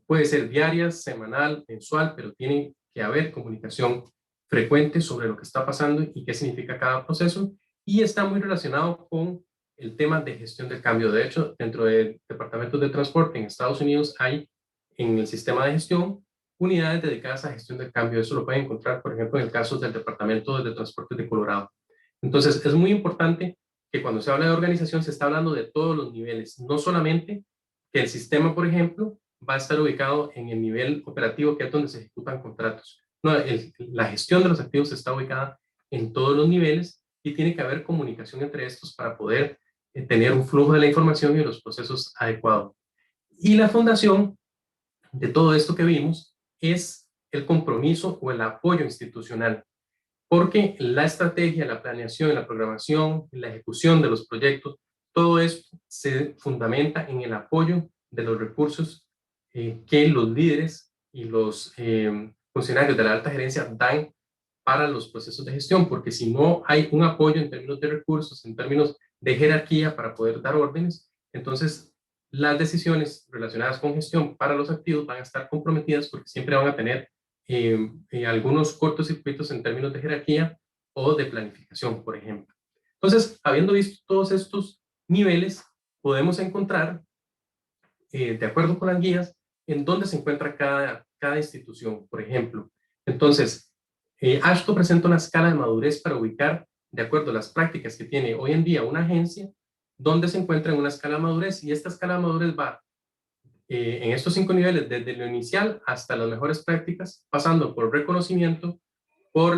puede ser diarias, semanal, mensual, pero tiene que haber comunicación frecuente sobre lo que está pasando y qué significa cada proceso, y está muy relacionado con el tema de gestión del cambio. De hecho, dentro de departamentos de transporte en Estados Unidos hay en el sistema de gestión unidades dedicadas a gestión del cambio. Eso lo pueden encontrar, por ejemplo, en el caso del Departamento de Transporte de Colorado. Entonces, es muy importante que cuando se habla de organización se está hablando de todos los niveles, no solamente que el sistema, por ejemplo, va a estar ubicado en el nivel operativo, que es donde se ejecutan contratos. No, la gestión de los activos está ubicada en todos los niveles y tiene que haber comunicación entre estos para poder tener un flujo de la información y los procesos adecuados. Y la fundación de todo esto que vimos es el compromiso o el apoyo institucional, porque la estrategia, la planeación, la programación, la ejecución de los proyectos, todo esto se fundamenta en el apoyo de los recursos que los líderes y los funcionarios de la alta gerencia dan para los procesos de gestión, porque si no hay un apoyo en términos de recursos, en términos de jerarquía para poder dar órdenes, entonces las decisiones relacionadas con gestión para los activos van a estar comprometidas porque siempre van a tener algunos cortocircuitos en términos de jerarquía o de planificación, por ejemplo. Entonces, habiendo visto todos estos niveles, podemos encontrar, de acuerdo con las guías, en dónde se encuentra cada institución, por ejemplo. Entonces, ASHTO presenta una escala de madurez para ubicar, de acuerdo a las prácticas que tiene hoy en día una agencia, dónde se encuentra en una escala de madurez, y esta escala de madurez va en estos 5 niveles, desde lo inicial hasta las mejores prácticas, pasando por reconocimiento, por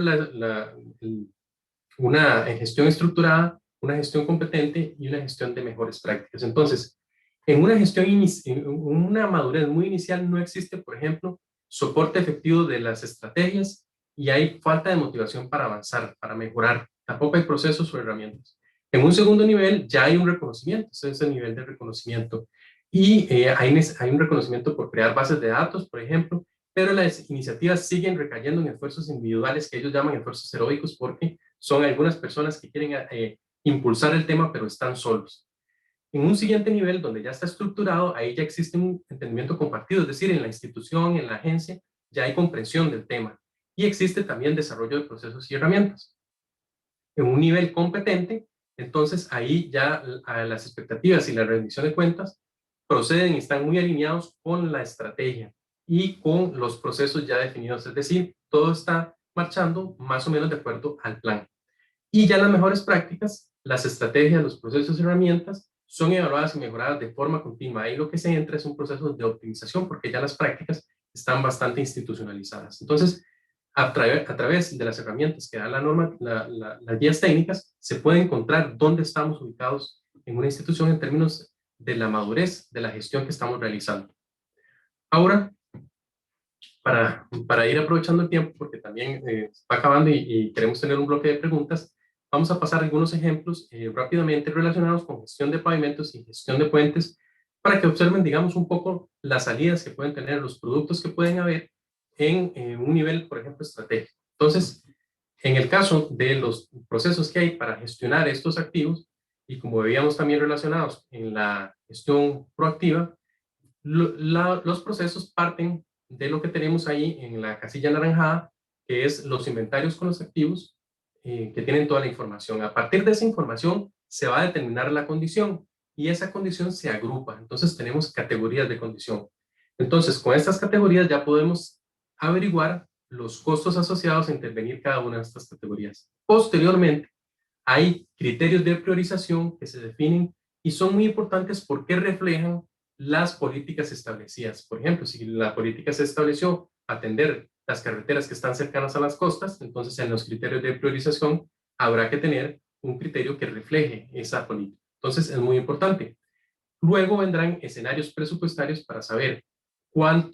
una gestión estructurada, una gestión competente y una gestión de mejores prácticas. Entonces, en una gestión, en una madurez muy inicial no existe, por ejemplo, soporte efectivo de las estrategias y hay falta de motivación para avanzar, para mejorar. Tampoco hay procesos o herramientas. En un segundo nivel ya hay un reconocimiento, ese es el nivel de reconocimiento. Y hay un reconocimiento por crear bases de datos, por ejemplo, pero las iniciativas siguen recayendo en esfuerzos individuales que ellos llaman esfuerzos heroicos porque son algunas personas que quieren impulsar el tema, pero están solos. En un siguiente nivel, donde ya está estructurado, ahí ya existe un entendimiento compartido, es decir, en la institución, en la agencia, ya hay comprensión del tema. Y existe también desarrollo de procesos y herramientas. En un nivel competente, entonces ahí ya las expectativas y la rendición de cuentas proceden y están muy alineados con la estrategia y con los procesos ya definidos, es decir, todo está marchando más o menos de acuerdo al plan. Y ya las mejores prácticas, las estrategias, los procesos y herramientas son evaluadas y mejoradas de forma continua. Ahí lo que se entra es un proceso de optimización porque ya las prácticas están bastante institucionalizadas. Entonces, a través de las herramientas que da la norma, las guías técnicas, se puede encontrar dónde estamos ubicados en una institución en términos de la madurez de la gestión que estamos realizando. Ahora, para ir aprovechando el tiempo, porque también va acabando y queremos tener un bloque de preguntas, vamos a pasar algunos ejemplos rápidamente relacionados con gestión de pavimentos y gestión de puentes, para que observen, digamos, un poco las salidas que pueden tener, los productos que pueden haber en un nivel, por ejemplo, estratégico. Entonces, en el caso de los procesos que hay para gestionar estos activos, y como veíamos también relacionados en la gestión proactiva, los procesos parten de lo que tenemos ahí en la casilla anaranjada, que es los inventarios con los activos que tienen toda la información. A partir de esa información se va a determinar la condición y esa condición se agrupa. Entonces tenemos categorías de condición. Entonces con estas categorías ya podemos averiguar los costos asociados a intervenir cada una de estas categorías. Posteriormente, hay criterios de priorización que se definen y son muy importantes porque reflejan las políticas establecidas. Por ejemplo, si la política se estableció atender las carreteras que están cercanas a las costas, entonces en los criterios de priorización habrá que tener un criterio que refleje esa política. Entonces es muy importante. Luego vendrán escenarios presupuestarios para saber cuál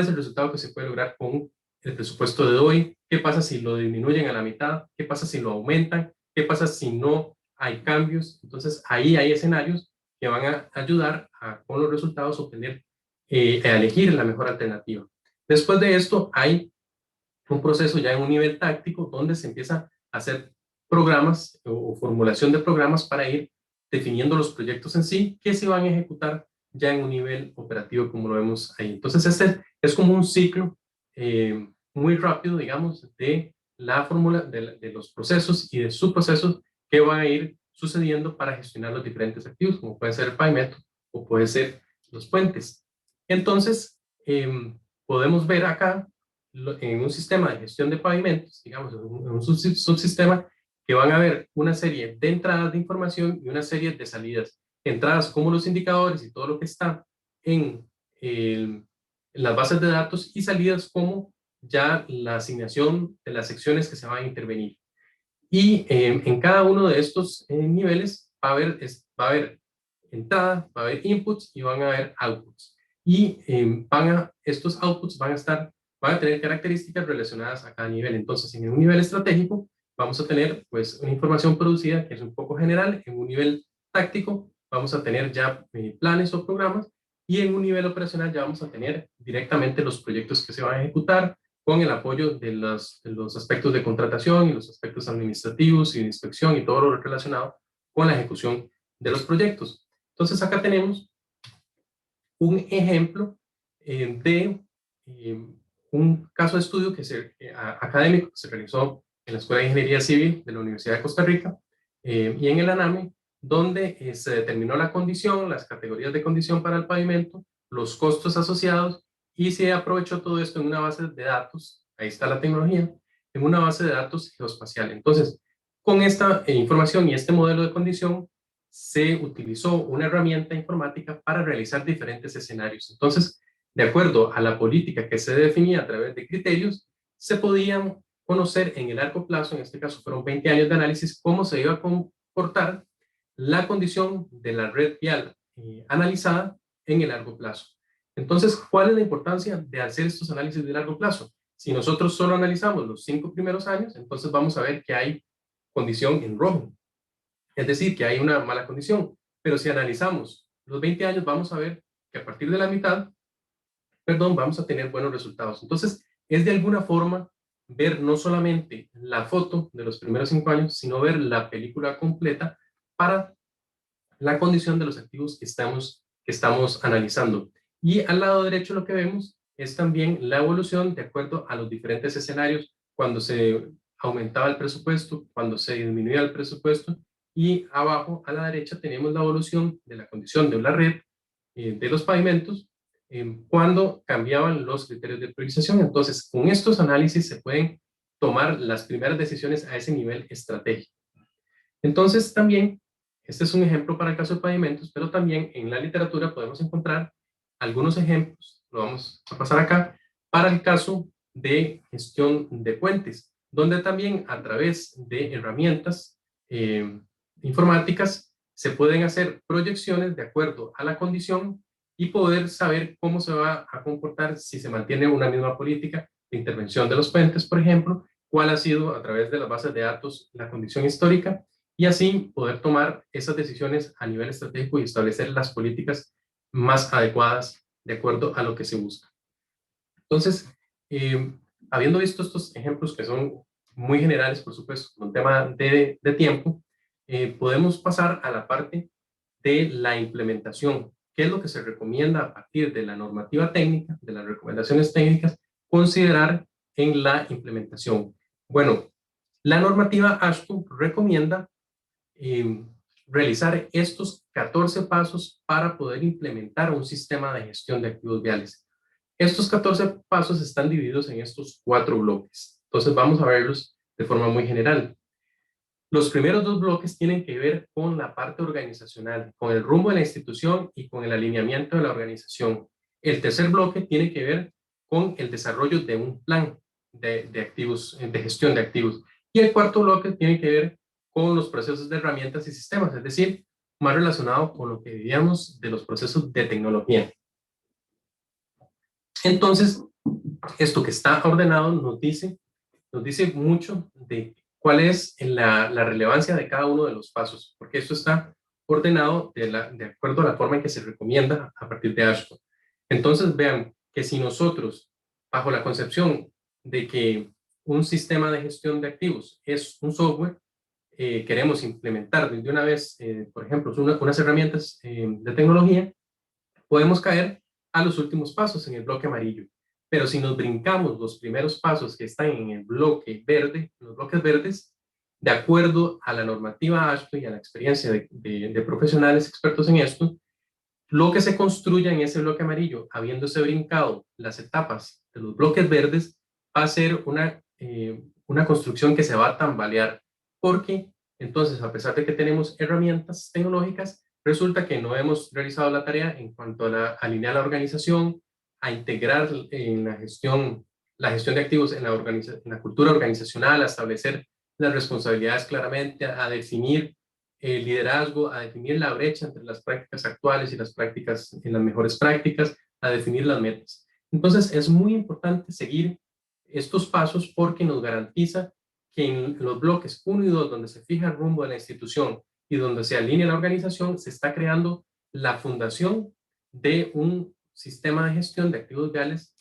es el resultado que se puede lograr con el presupuesto de hoy, qué pasa si lo disminuyen a la mitad, qué pasa si lo aumentan, qué pasa si no hay cambios. Entonces ahí hay escenarios que van a ayudar con los resultados a obtener, a elegir la mejor alternativa. Después de esto hay un proceso ya en un nivel táctico donde se empieza a hacer programas o formulación de programas para ir definiendo los proyectos en sí que se van a ejecutar ya en un nivel operativo como lo vemos ahí. Entonces este es como un ciclo muy rápido, digamos, de la fórmula de los procesos y de subprocesos que van a ir sucediendo para gestionar los diferentes activos, como puede ser el pavimento o puede ser los puentes. Entonces, podemos ver acá en un sistema de gestión de pavimentos, digamos, en un subsistema, que van a haber una serie de entradas de información y una serie de salidas. Entradas como los indicadores y todo lo que está en, en las bases de datos, y salidas como ya la asignación de las secciones que se van a intervenir. Y en cada uno de estos niveles va a haber entrada, va a haber inputs y van a haber outputs. Y estos outputs van a tener características relacionadas a cada nivel. Entonces, en un nivel estratégico vamos a tener pues una información producida que es un poco general. En un nivel táctico vamos a tener ya planes o programas, y en un nivel operacional ya vamos a tener directamente los proyectos que se van a ejecutar, con el apoyo de los aspectos de contratación y los aspectos administrativos y de inspección y todo lo relacionado con la ejecución de los proyectos. Entonces acá tenemos un ejemplo de un caso de estudio académico que se realizó en la Escuela de Ingeniería Civil de la Universidad de Costa Rica y en el ANAME, donde se determinó la condición, las categorías de condición para el pavimento, los costos asociados, y se aprovechó todo esto en una base de datos, ahí está la tecnología, en una base de datos geoespacial. Entonces, con esta información y este modelo de condición, se utilizó una herramienta informática para realizar diferentes escenarios. Entonces, de acuerdo a la política que se definía a través de criterios, se podían conocer en el largo plazo, en este caso fueron 20 años de análisis, cómo se iba a comportar la condición de la red vial analizada en el largo plazo. Entonces, ¿cuál es la importancia de hacer estos análisis de largo plazo? Si nosotros solo analizamos los 5 primeros años, entonces vamos a ver que hay condición en rojo, es decir, que hay una mala condición. Pero si analizamos los 20 años, vamos a ver que a partir de la mitad, vamos a tener buenos resultados. Entonces, es de alguna forma ver no solamente la foto de los primeros 5 años, sino ver la película completa para la condición de los activos que estamos analizando. Y al lado derecho lo que vemos es también la evolución de acuerdo a los diferentes escenarios, cuando se aumentaba el presupuesto, cuando se disminuía el presupuesto, y abajo a la derecha tenemos la evolución de la condición de la red de los pavimentos cuando cambiaban los criterios de priorización. Entonces, con estos análisis se pueden tomar las primeras decisiones a ese nivel estratégico. Entonces, también, este es un ejemplo para el caso de pavimentos, pero también en la literatura podemos encontrar algunos ejemplos, lo vamos a pasar acá, para el caso de gestión de puentes, donde también a través de herramientas informáticas se pueden hacer proyecciones de acuerdo a la condición y poder saber cómo se va a comportar si se mantiene una misma política de intervención de los puentes, por ejemplo, cuál ha sido a través de las bases de datos la condición histórica, y así poder tomar esas decisiones a nivel estratégico y establecer las políticas más adecuadas de acuerdo a lo que se busca. Entonces, habiendo visto estos ejemplos que son muy generales, por supuesto, con tema de tiempo, podemos pasar a la parte de la implementación. ¿Qué es lo que se recomienda a partir de la normativa técnica, de las recomendaciones técnicas, considerar en la implementación? Bueno, la normativa AASHTO recomienda realizar estos 14 pasos para poder implementar un sistema de gestión de activos viales. Estos 14 pasos están divididos en estos 4 bloques. Entonces vamos a verlos de forma muy general. Los primeros 2 bloques tienen que ver con la parte organizacional, con el rumbo de la institución y con el alineamiento de la organización. El tercer bloque tiene que ver con el desarrollo de un plan de activos, de gestión de activos. Y el cuarto bloque tiene que ver con los procesos de herramientas y sistemas, es decir, más relacionado con lo que diríamos de los procesos de tecnología. Entonces, esto que está ordenado nos dice mucho de cuál es la relevancia de cada uno de los pasos, porque esto está ordenado de acuerdo a la forma en que se recomienda a partir de AASHTO. Entonces, vean que si nosotros, bajo la concepción de que un sistema de gestión de activos es un software, queremos implementar de una vez, por ejemplo, unas herramientas de tecnología, podemos caer a los últimos pasos en el bloque amarillo. Pero si nos brincamos los primeros pasos que están en el bloque verde, los bloques verdes, de acuerdo a la normativa AASHTO y a la experiencia de profesionales expertos en esto, lo que se construya en ese bloque amarillo, habiéndose brincado las etapas de los bloques verdes, va a ser una construcción que se va a tambalear, porque entonces, a pesar de que tenemos herramientas tecnológicas, resulta que no hemos realizado la tarea en cuanto a alinear la organización, a integrar en la gestión de activos en la cultura organizacional, a establecer las responsabilidades claramente, a definir el liderazgo, a definir la brecha entre las prácticas actuales y las prácticas en las mejores prácticas, a definir las metas. Entonces, es muy importante seguir estos pasos porque nos garantiza que en los bloques 1 y 2, donde se fija el rumbo de la institución y donde se alinea la organización, se está creando la fundación de un sistema de gestión de activos viales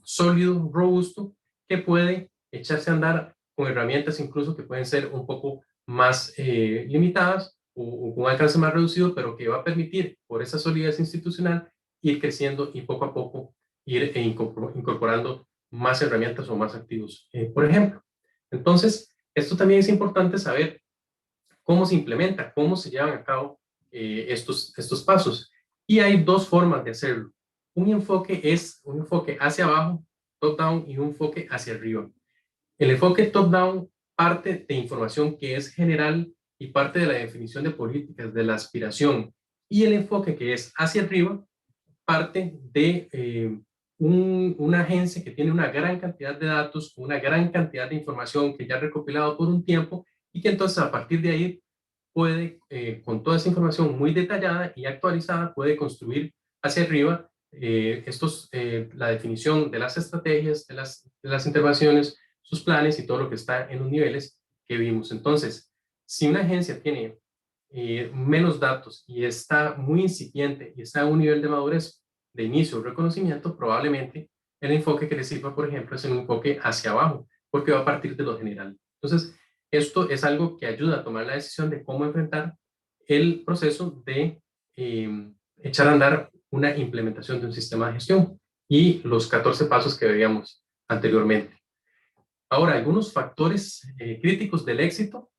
sólido, robusto, que puede echarse a andar con herramientas incluso que pueden ser un poco más limitadas o con un alcance más reducido, pero que va a permitir, por esa solidez institucional, ir creciendo y poco a poco ir incorporando más herramientas o más activos, por ejemplo. Entonces, esto también es importante saber cómo se implementa, cómo se llevan a cabo estos pasos. Y hay 2 formas de hacerlo. Un enfoque es un enfoque hacia abajo, top-down, y un enfoque hacia arriba. El enfoque top-down parte de información que es general y parte de la definición de políticas, de la aspiración. Y el enfoque que es hacia arriba parte de una agencia que tiene una gran cantidad de datos, una gran cantidad de información que ya ha recopilado por un tiempo y que entonces a partir de ahí puede, con toda esa información muy detallada y actualizada, puede construir hacia arriba la definición de las estrategias, de las intervenciones, sus planes y todo lo que está en los niveles que vimos. Entonces, si una agencia tiene menos datos y está muy incipiente y está a un nivel de madurez de inicio o reconocimiento, probablemente el enfoque que le sirva, por ejemplo, es un enfoque hacia abajo, porque va a partir de lo general. Entonces, esto es algo que ayuda a tomar la decisión de cómo enfrentar el proceso de echar a andar una implementación de un sistema de gestión y los 14 pasos que veíamos anteriormente. Ahora, algunos factores críticos del éxito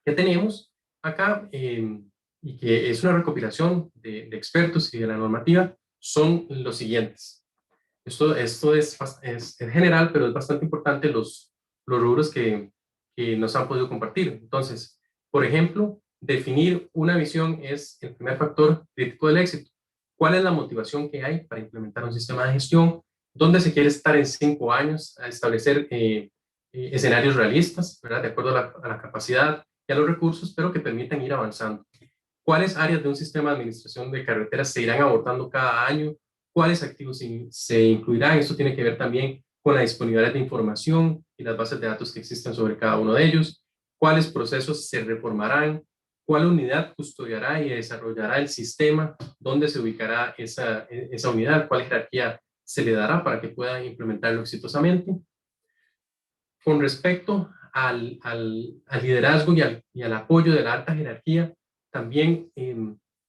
que tenemos acá y que es una recopilación de expertos y de la normativa son los siguientes. Esto es general, pero es bastante importante los rubros que nos han podido compartir. Entonces, por ejemplo, definir una visión es el primer factor crítico del éxito. ¿Cuál es la motivación que hay para implementar un sistema de gestión? dónde se quiere estar en 5 años, a establecer escenarios realistas, ¿verdad? De acuerdo a la capacidad y a los recursos, pero que permitan ir avanzando. ¿Cuáles áreas de un sistema de administración de carreteras se irán abordando cada año? ¿Cuáles activos se incluirán? Esto tiene que ver también con la disponibilidad de información y las bases de datos que existen sobre cada uno de ellos. ¿Cuáles procesos se reformarán? ¿Cuál unidad custodiará y desarrollará el sistema? ¿Dónde se ubicará esa unidad? ¿Cuál jerarquía se le dará para que puedan implementarlo exitosamente? Con respecto al liderazgo y al apoyo de la alta jerarquía, también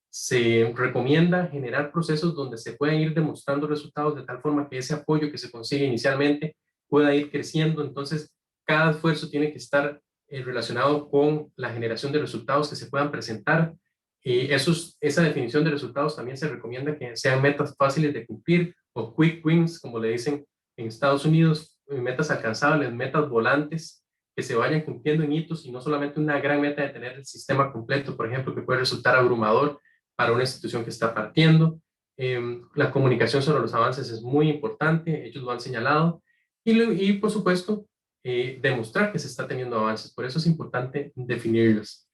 se recomienda generar procesos donde se puedan ir demostrando resultados de tal forma que ese apoyo que se consigue inicialmente pueda ir creciendo. Entonces, cada esfuerzo tiene que estar relacionado con la generación de resultados que se puedan presentar. Esa definición de resultados también se recomienda que sean metas fáciles de cumplir o quick wins, como le dicen en Estados Unidos, metas alcanzables, metas volantes que se vayan cumpliendo en hitos y no solamente una gran meta de tener el sistema completo, por ejemplo, que puede resultar abrumador para una institución que está partiendo. La comunicación sobre los avances es muy importante, ellos lo han señalado, y por supuesto, demostrar que se está teniendo avances. Por eso es importante definirlos.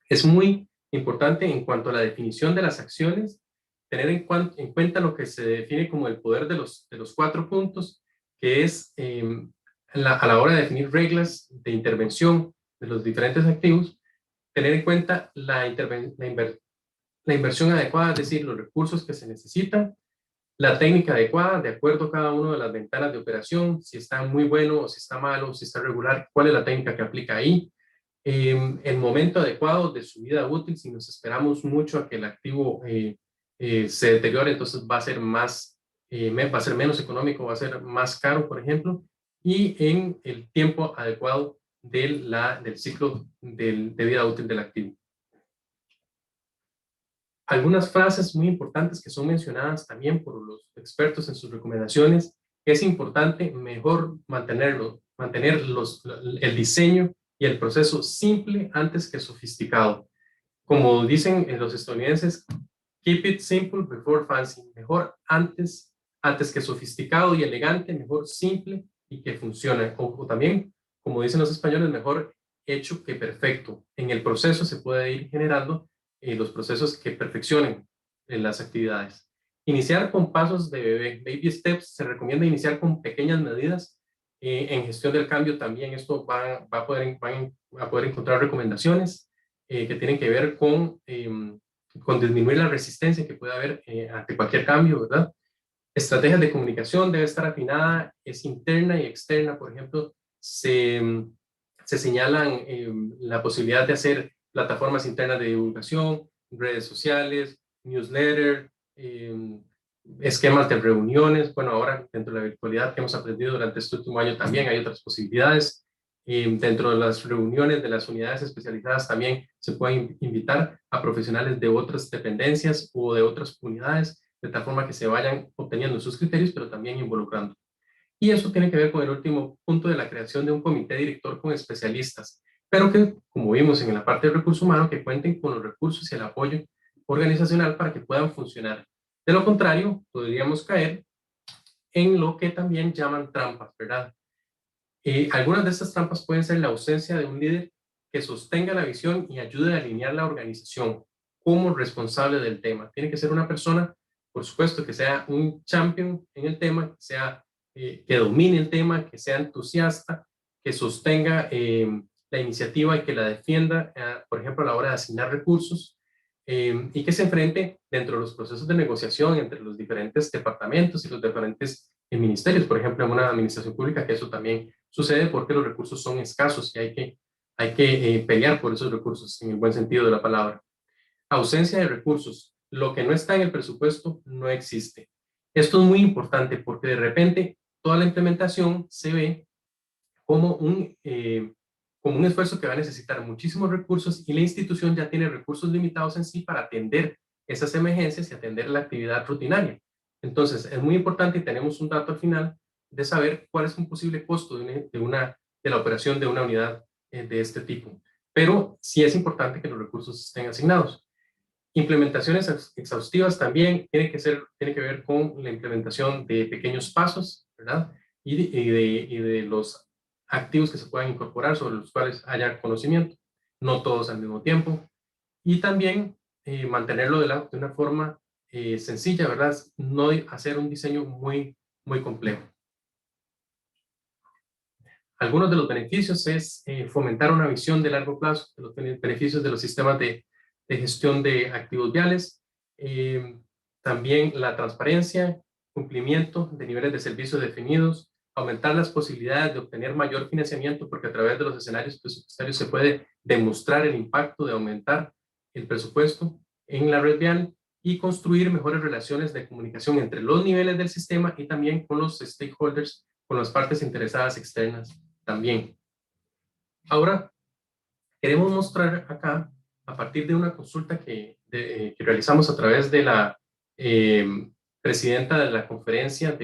Es muy importante en cuanto a la definición de las acciones, tener en cuenta lo que se define como el poder de los 4 puntos, que es a la hora de definir reglas de intervención de los diferentes activos, tener en cuenta la inversión adecuada, es decir, los recursos que se necesitan, la técnica adecuada, de acuerdo a cada una de las ventanas de operación, si está muy bueno o si está malo, si está regular, cuál es la técnica que aplica ahí, el momento adecuado de su vida útil. Si nos esperamos mucho a que el activo se deteriore, entonces va a ser va a ser menos económico, va a ser más caro, por ejemplo, y en el tiempo adecuado del ciclo de vida útil del activo. Algunas frases muy importantes que son mencionadas también por los expertos en sus recomendaciones: es importante mejor mantener el diseño y el proceso simple antes que sofisticado. Como dicen los estadounidenses, keep it simple before fancy. Mejor antes que sofisticado y elegante, mejor simple y que funcione. O también, como dicen los españoles, mejor hecho que perfecto. En el proceso se puede ir generando los procesos que perfeccionen las actividades. Iniciar con pasos de bebé, baby steps. Se recomienda iniciar con pequeñas medidas. En gestión del cambio también esto van a poder encontrar recomendaciones que tienen que ver con disminuir la resistencia que puede haber ante cualquier cambio, ¿verdad? Estrategias de comunicación debe estar afinada, es interna y externa. Por ejemplo, se señalan la posibilidad de hacer plataformas internas de divulgación, redes sociales, newsletter, esquemas de reuniones. Bueno, ahora dentro de la virtualidad que hemos aprendido durante este último año también hay otras posibilidades. Dentro de las reuniones de las unidades especializadas también se pueden invitar a profesionales de otras dependencias o de otras unidades, de tal forma que se vayan obteniendo sus criterios, pero también involucrando. Y eso tiene que ver con el último punto de la creación de un comité director con especialistas, pero que, como vimos en la parte de recursos humanos, que cuenten con los recursos y el apoyo organizacional para que puedan funcionar. De lo contrario, podríamos caer en lo que también llaman trampas, ¿verdad? Algunas de estas trampas pueden ser la ausencia de un líder que sostenga la visión y ayude a alinear la organización como responsable del tema. Tiene que ser una persona, por supuesto, que sea un champion en el tema, que domine el tema, que sea entusiasta, que sostenga la iniciativa y que la defienda, por ejemplo, a la hora de asignar recursos, y que se enfrente dentro de los procesos de negociación entre los diferentes departamentos y los diferentes ministerios. Por ejemplo, en una administración pública, que eso también sucede porque los recursos son escasos y hay que pelear por esos recursos en el buen sentido de la palabra. Ausencia de recursos. Lo que no está en el presupuesto no existe. Esto es muy importante porque de repente toda la implementación se ve como un esfuerzo que va a necesitar muchísimos recursos y la institución ya tiene recursos limitados en sí para atender esas emergencias y atender la actividad rutinaria. Entonces, es muy importante y tenemos un dato al final de saber cuál es un posible costo de la operación de una unidad de este tipo. Pero sí es importante que los recursos estén asignados. Implementaciones exhaustivas también tiene que ver con la implementación de pequeños pasos, ¿verdad? Y de los activos que se puedan incorporar sobre los cuales haya conocimiento, no todos al mismo tiempo. Y también mantenerlo de una forma sencilla, ¿verdad? No hacer un diseño muy complejo. Algunos de los beneficios es fomentar una visión de largo plazo de los beneficios de los sistemas de gestión de activos viales, también la transparencia, cumplimiento de niveles de servicios definidos, aumentar las posibilidades de obtener mayor financiamiento, porque a través de los escenarios presupuestarios se puede demostrar el impacto de aumentar el presupuesto en la red vial, y construir mejores relaciones de comunicación entre los niveles del sistema y también con los stakeholders, con las partes interesadas externas también. Ahora, queremos mostrar acá, a partir de una consulta que realizamos a través de la presidenta de la Conferencia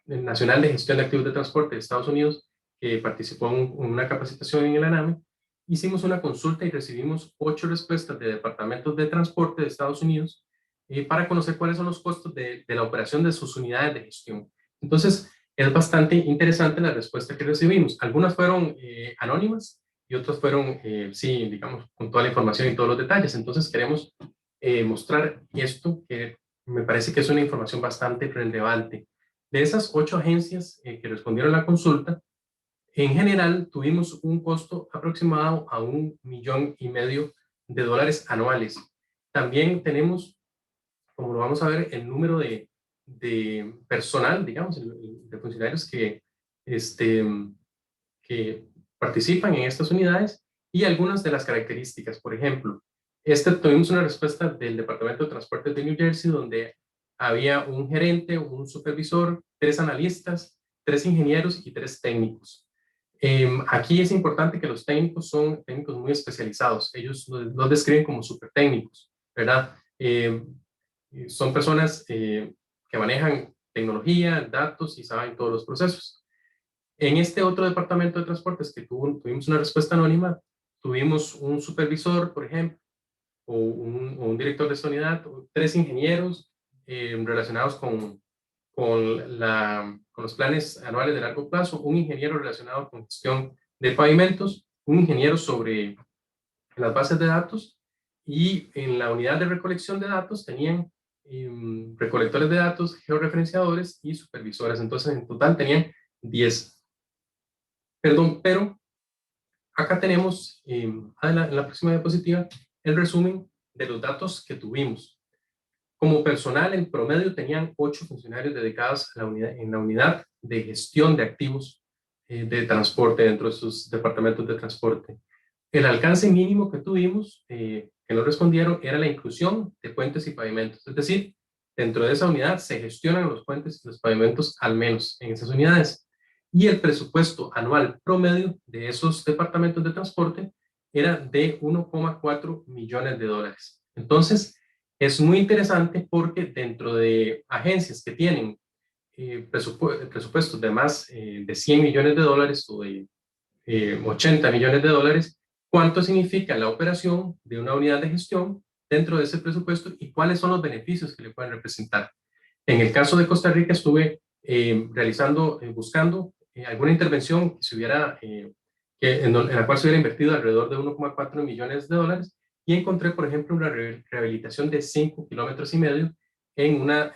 Nacional de Gestión de Activos de Transporte de Estados Unidos, que participó en una capacitación en el ANAME. Hicimos una consulta y recibimos 8 respuestas de departamentos de transporte de Estados Unidos para conocer cuáles son los costos de la operación de sus unidades de gestión. Entonces, es bastante interesante la respuesta que recibimos. Algunas fueron anónimas y otras fueron, sí, digamos, con toda la información y todos los detalles. Entonces queremos mostrar esto, que me parece que es una información bastante relevante. De esas 8 agencias que respondieron a la consulta, en general tuvimos un costo aproximado a $1,500,000 anuales. También tenemos, como lo vamos a ver, el número de personal, digamos, de funcionarios que participan en estas unidades, y algunas de las características. Por ejemplo, tuvimos una respuesta del Departamento de Transporte de New Jersey, donde había un gerente, un supervisor, 3 analistas, 3 ingenieros y 3 técnicos. Aquí es importante que los técnicos son técnicos muy especializados. Ellos los describen como super técnicos, ¿verdad? Son personas que manejan tecnología, datos y saben todos los procesos. En este otro departamento de transportes que tuvimos una respuesta anónima, tuvimos un supervisor, por ejemplo, o un director de esta unidad, 3 ingenieros relacionados con los planes anuales de largo plazo, un ingeniero relacionado con gestión de pavimentos, un ingeniero sobre las bases de datos, y en la unidad de recolección de datos tenían recolectores de datos, georreferenciadores y supervisores. Entonces, en total tenían 10. Perdón, pero acá tenemos en la próxima diapositiva el resumen de los datos que tuvimos. Como personal, en promedio tenían 8 funcionarios dedicados a en la unidad de gestión de activos de transporte dentro de sus departamentos de transporte. El alcance mínimo que tuvimos, que nos respondieron, era la inclusión de puentes y pavimentos. Es decir, dentro de esa unidad se gestionan los puentes y los pavimentos, al menos en esas unidades. Y el presupuesto anual promedio de esos departamentos de transporte era de $1,4 millones. Entonces, es muy interesante porque dentro de agencias que tienen presupuestos de más de $100 millones o de $80 millones, ¿cuánto significa la operación de una unidad de gestión dentro de ese presupuesto y cuáles son los beneficios que le pueden representar? En el caso de Costa Rica estuve buscando alguna intervención que se hubiera, en la cual se hubiera invertido alrededor de $1,4 millones, y encontré, por ejemplo, una rehabilitación de 5,5 kilómetros en una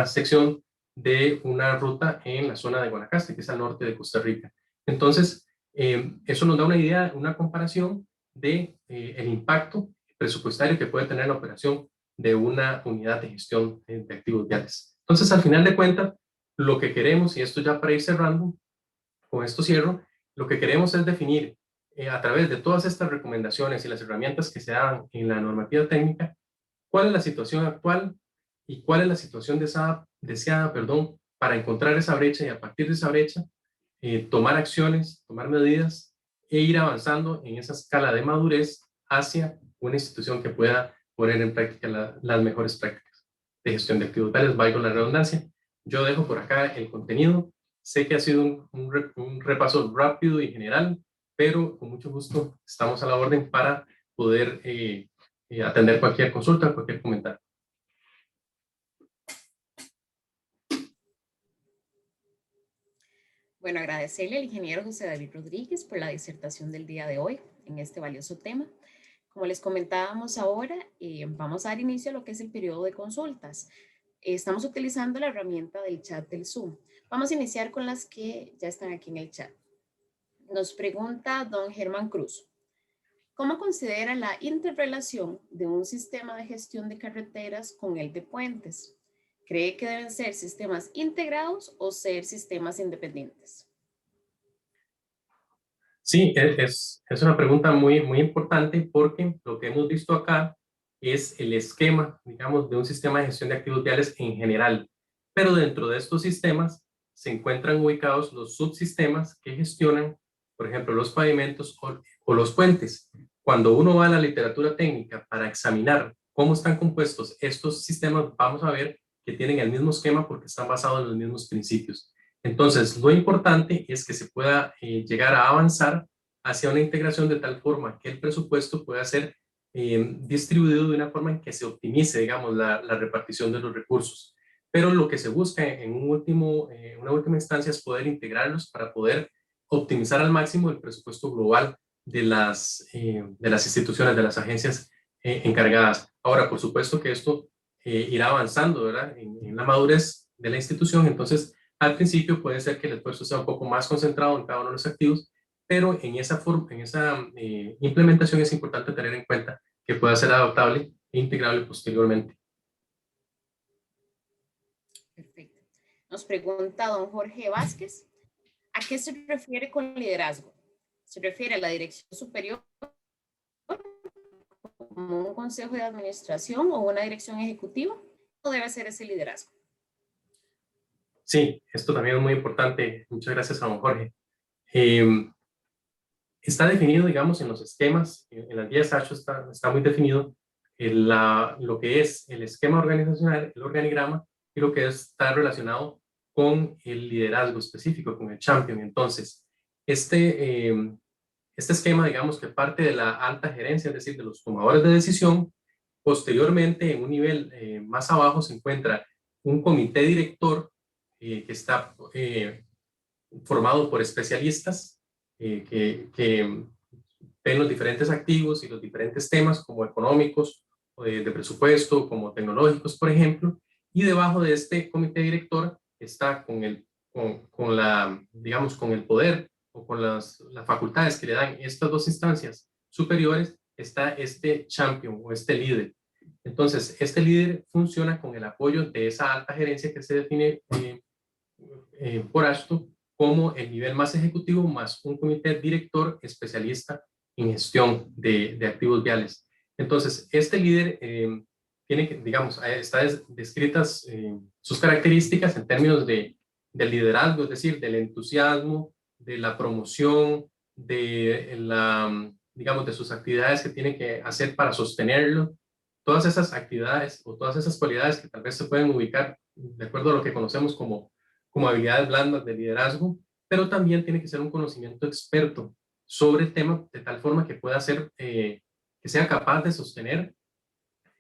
sección de una ruta en la zona de Guanacaste, que es al norte de Costa Rica. Entonces, eso nos da una idea, una comparación de el impacto presupuestario que puede tener la operación de una unidad de gestión de activos viales. Entonces, al final de cuentas, lo que queremos, y esto ya para ir cerrando, con esto cierro, lo que queremos es definir a través de todas estas recomendaciones y las herramientas que se dan en la normativa técnica, cuál es la situación actual y cuál es la situación deseada, para encontrar esa brecha, y a partir de esa brecha tomar acciones, tomar medidas e ir avanzando en esa escala de madurez hacia una institución que pueda poner en práctica las mejores prácticas de gestión de activos viales, valga la redundancia. Yo dejo por acá el contenido. Sé que ha sido un repaso rápido y general, pero con mucho gusto estamos a la orden para poder atender cualquier consulta, cualquier comentario. Bueno, agradecerle al ingeniero José David Rodríguez por la disertación del día de hoy en este valioso tema. Como les comentábamos ahora, vamos a dar inicio a lo que es el periodo de consultas. Estamos utilizando la herramienta del chat del Zoom. Vamos a iniciar con las que ya están aquí en el chat. Nos pregunta don Germán Cruz. ¿Cómo considera la interrelación de un sistema de gestión de carreteras con el de puentes? ¿Cree que deben ser sistemas integrados o ser sistemas independientes? Sí, es una pregunta muy importante porque lo que hemos visto acá es el esquema, digamos, de un sistema de gestión de activos viales en general. Pero dentro de estos sistemas se encuentran ubicados los subsistemas que gestionan, por ejemplo, los pavimentos o los puentes. Cuando uno va a la literatura técnica para examinar cómo están compuestos estos sistemas, vamos a ver que tienen el mismo esquema porque están basados en los mismos principios. Entonces, lo importante es que se pueda llegar a avanzar hacia una integración de tal forma que el presupuesto pueda ser distribuido de una forma en que se optimice, digamos, la repartición de los recursos. Pero lo que se busca en una última instancia es poder integrarlos para poder optimizar al máximo el presupuesto global de las instituciones, de las agencias encargadas. Ahora, por supuesto que esto irá avanzando, ¿verdad? En la madurez de la institución. Entonces, al principio puede ser que el esfuerzo sea un poco más concentrado en cada uno de los activos, pero en esa implementación es importante tener en cuenta que pueda ser adaptable e integrable posteriormente. Perfecto. Nos pregunta don Jorge Vázquez, ¿a qué se refiere con liderazgo? ¿Se refiere a la dirección superior, como un consejo de administración o una dirección ejecutiva? ¿O debe ser ese liderazgo? Sí, esto también es muy importante. Muchas gracias a don Jorge. Está definido, digamos, en los esquemas, en las guías ASHO está muy definido lo que es el esquema organizacional, el organigrama, y lo que está relacionado con el liderazgo específico, con el champion. Entonces, este esquema, digamos, que parte de la alta gerencia, es decir, de los tomadores de decisión. Posteriormente, en un nivel más abajo, se encuentra un comité director que está formado por especialistas que ven los diferentes activos y los diferentes temas como económicos, de presupuesto, como tecnológicos, por ejemplo, y debajo de este comité director está digamos, con el poder o con las facultades que le dan estas dos instancias superiores, está este champion o este líder. Entonces, este líder funciona con el apoyo de esa alta gerencia que se define por ASHTO como el nivel más ejecutivo más un comité director especialista en gestión de activos viales. Entonces, este líder tiene que, digamos, está descritas sus características en términos del liderazgo, es decir, del entusiasmo, de la promoción, digamos, de sus actividades que tiene que hacer para sostenerlo. Todas esas actividades o todas esas cualidades que tal vez se pueden ubicar de acuerdo a lo que conocemos como habilidades blandas de liderazgo, pero también tiene que ser un conocimiento experto sobre el tema de tal forma que pueda ser, que sea capaz de sostener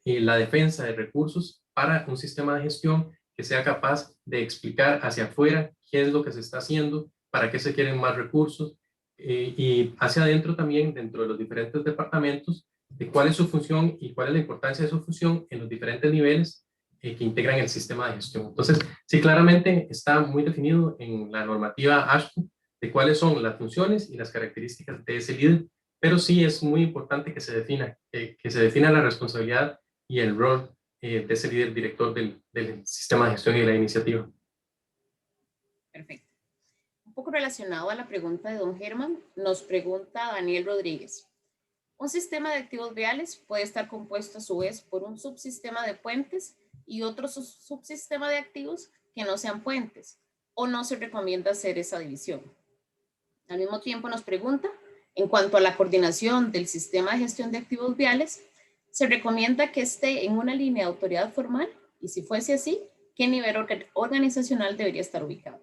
la defensa de recursos para un sistema de gestión que sea capaz de explicar hacia afuera qué es lo que se está haciendo, para qué se quieren más recursos, y hacia adentro también, dentro de los diferentes departamentos, de cuál es su función y cuál es la importancia de su función en los diferentes niveles que integran el sistema de gestión. Entonces, sí, claramente está muy definido en la normativa ASHTO de cuáles son las funciones y las características de ese líder, pero sí es muy importante que se defina la responsabilidad y el rol de ese líder director del sistema de gestión y de la iniciativa. Perfecto. Un poco relacionado a la pregunta de don Germán, nos pregunta Daniel Rodríguez. Un sistema de activos viales puede estar compuesto a su vez por un subsistema de puentes y otro subsistema de activos que no sean puentes, o no se recomienda hacer esa división. Al mismo tiempo nos pregunta, en cuanto a la coordinación del sistema de gestión de activos viales, ¿se recomienda que esté en una línea de autoridad formal? Y si fuese así, ¿qué nivel organizacional debería estar ubicado?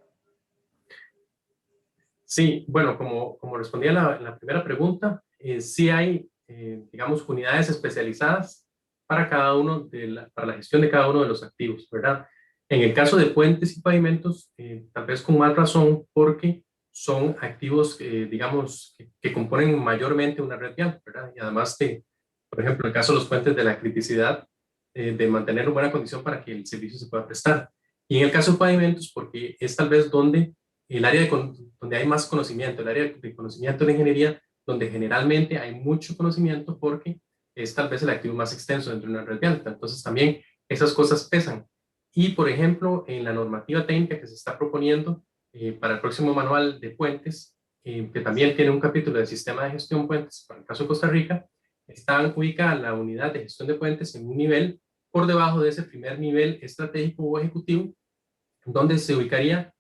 Sí, bueno, como respondía la primera pregunta, sí hay digamos, unidades especializadas para cada uno para la gestión de cada uno de los activos, ¿verdad? En el caso de puentes y pavimentos, tal vez con más razón, porque son activos, digamos, que componen mayormente una red vial, ¿verdad? Y además por ejemplo, en el caso de los puentes, de la criticidad, de mantener una buena condición para que el servicio se pueda prestar. Y en el caso de pavimentos, porque es tal vez donde el área donde hay más conocimiento, el área de conocimiento de ingeniería, donde generalmente hay mucho conocimiento porque es tal vez el activo más extenso dentro de una red vial. Entonces también esas cosas pesan. Y por ejemplo, en la normativa técnica que se está proponiendo para el próximo manual de puentes, que también tiene un capítulo de sistema de gestión puentes, para el caso de Costa Rica, está ubicada la unidad de gestión de puentes en un nivel por debajo de ese primer nivel estratégico o ejecutivo, donde se ubicaría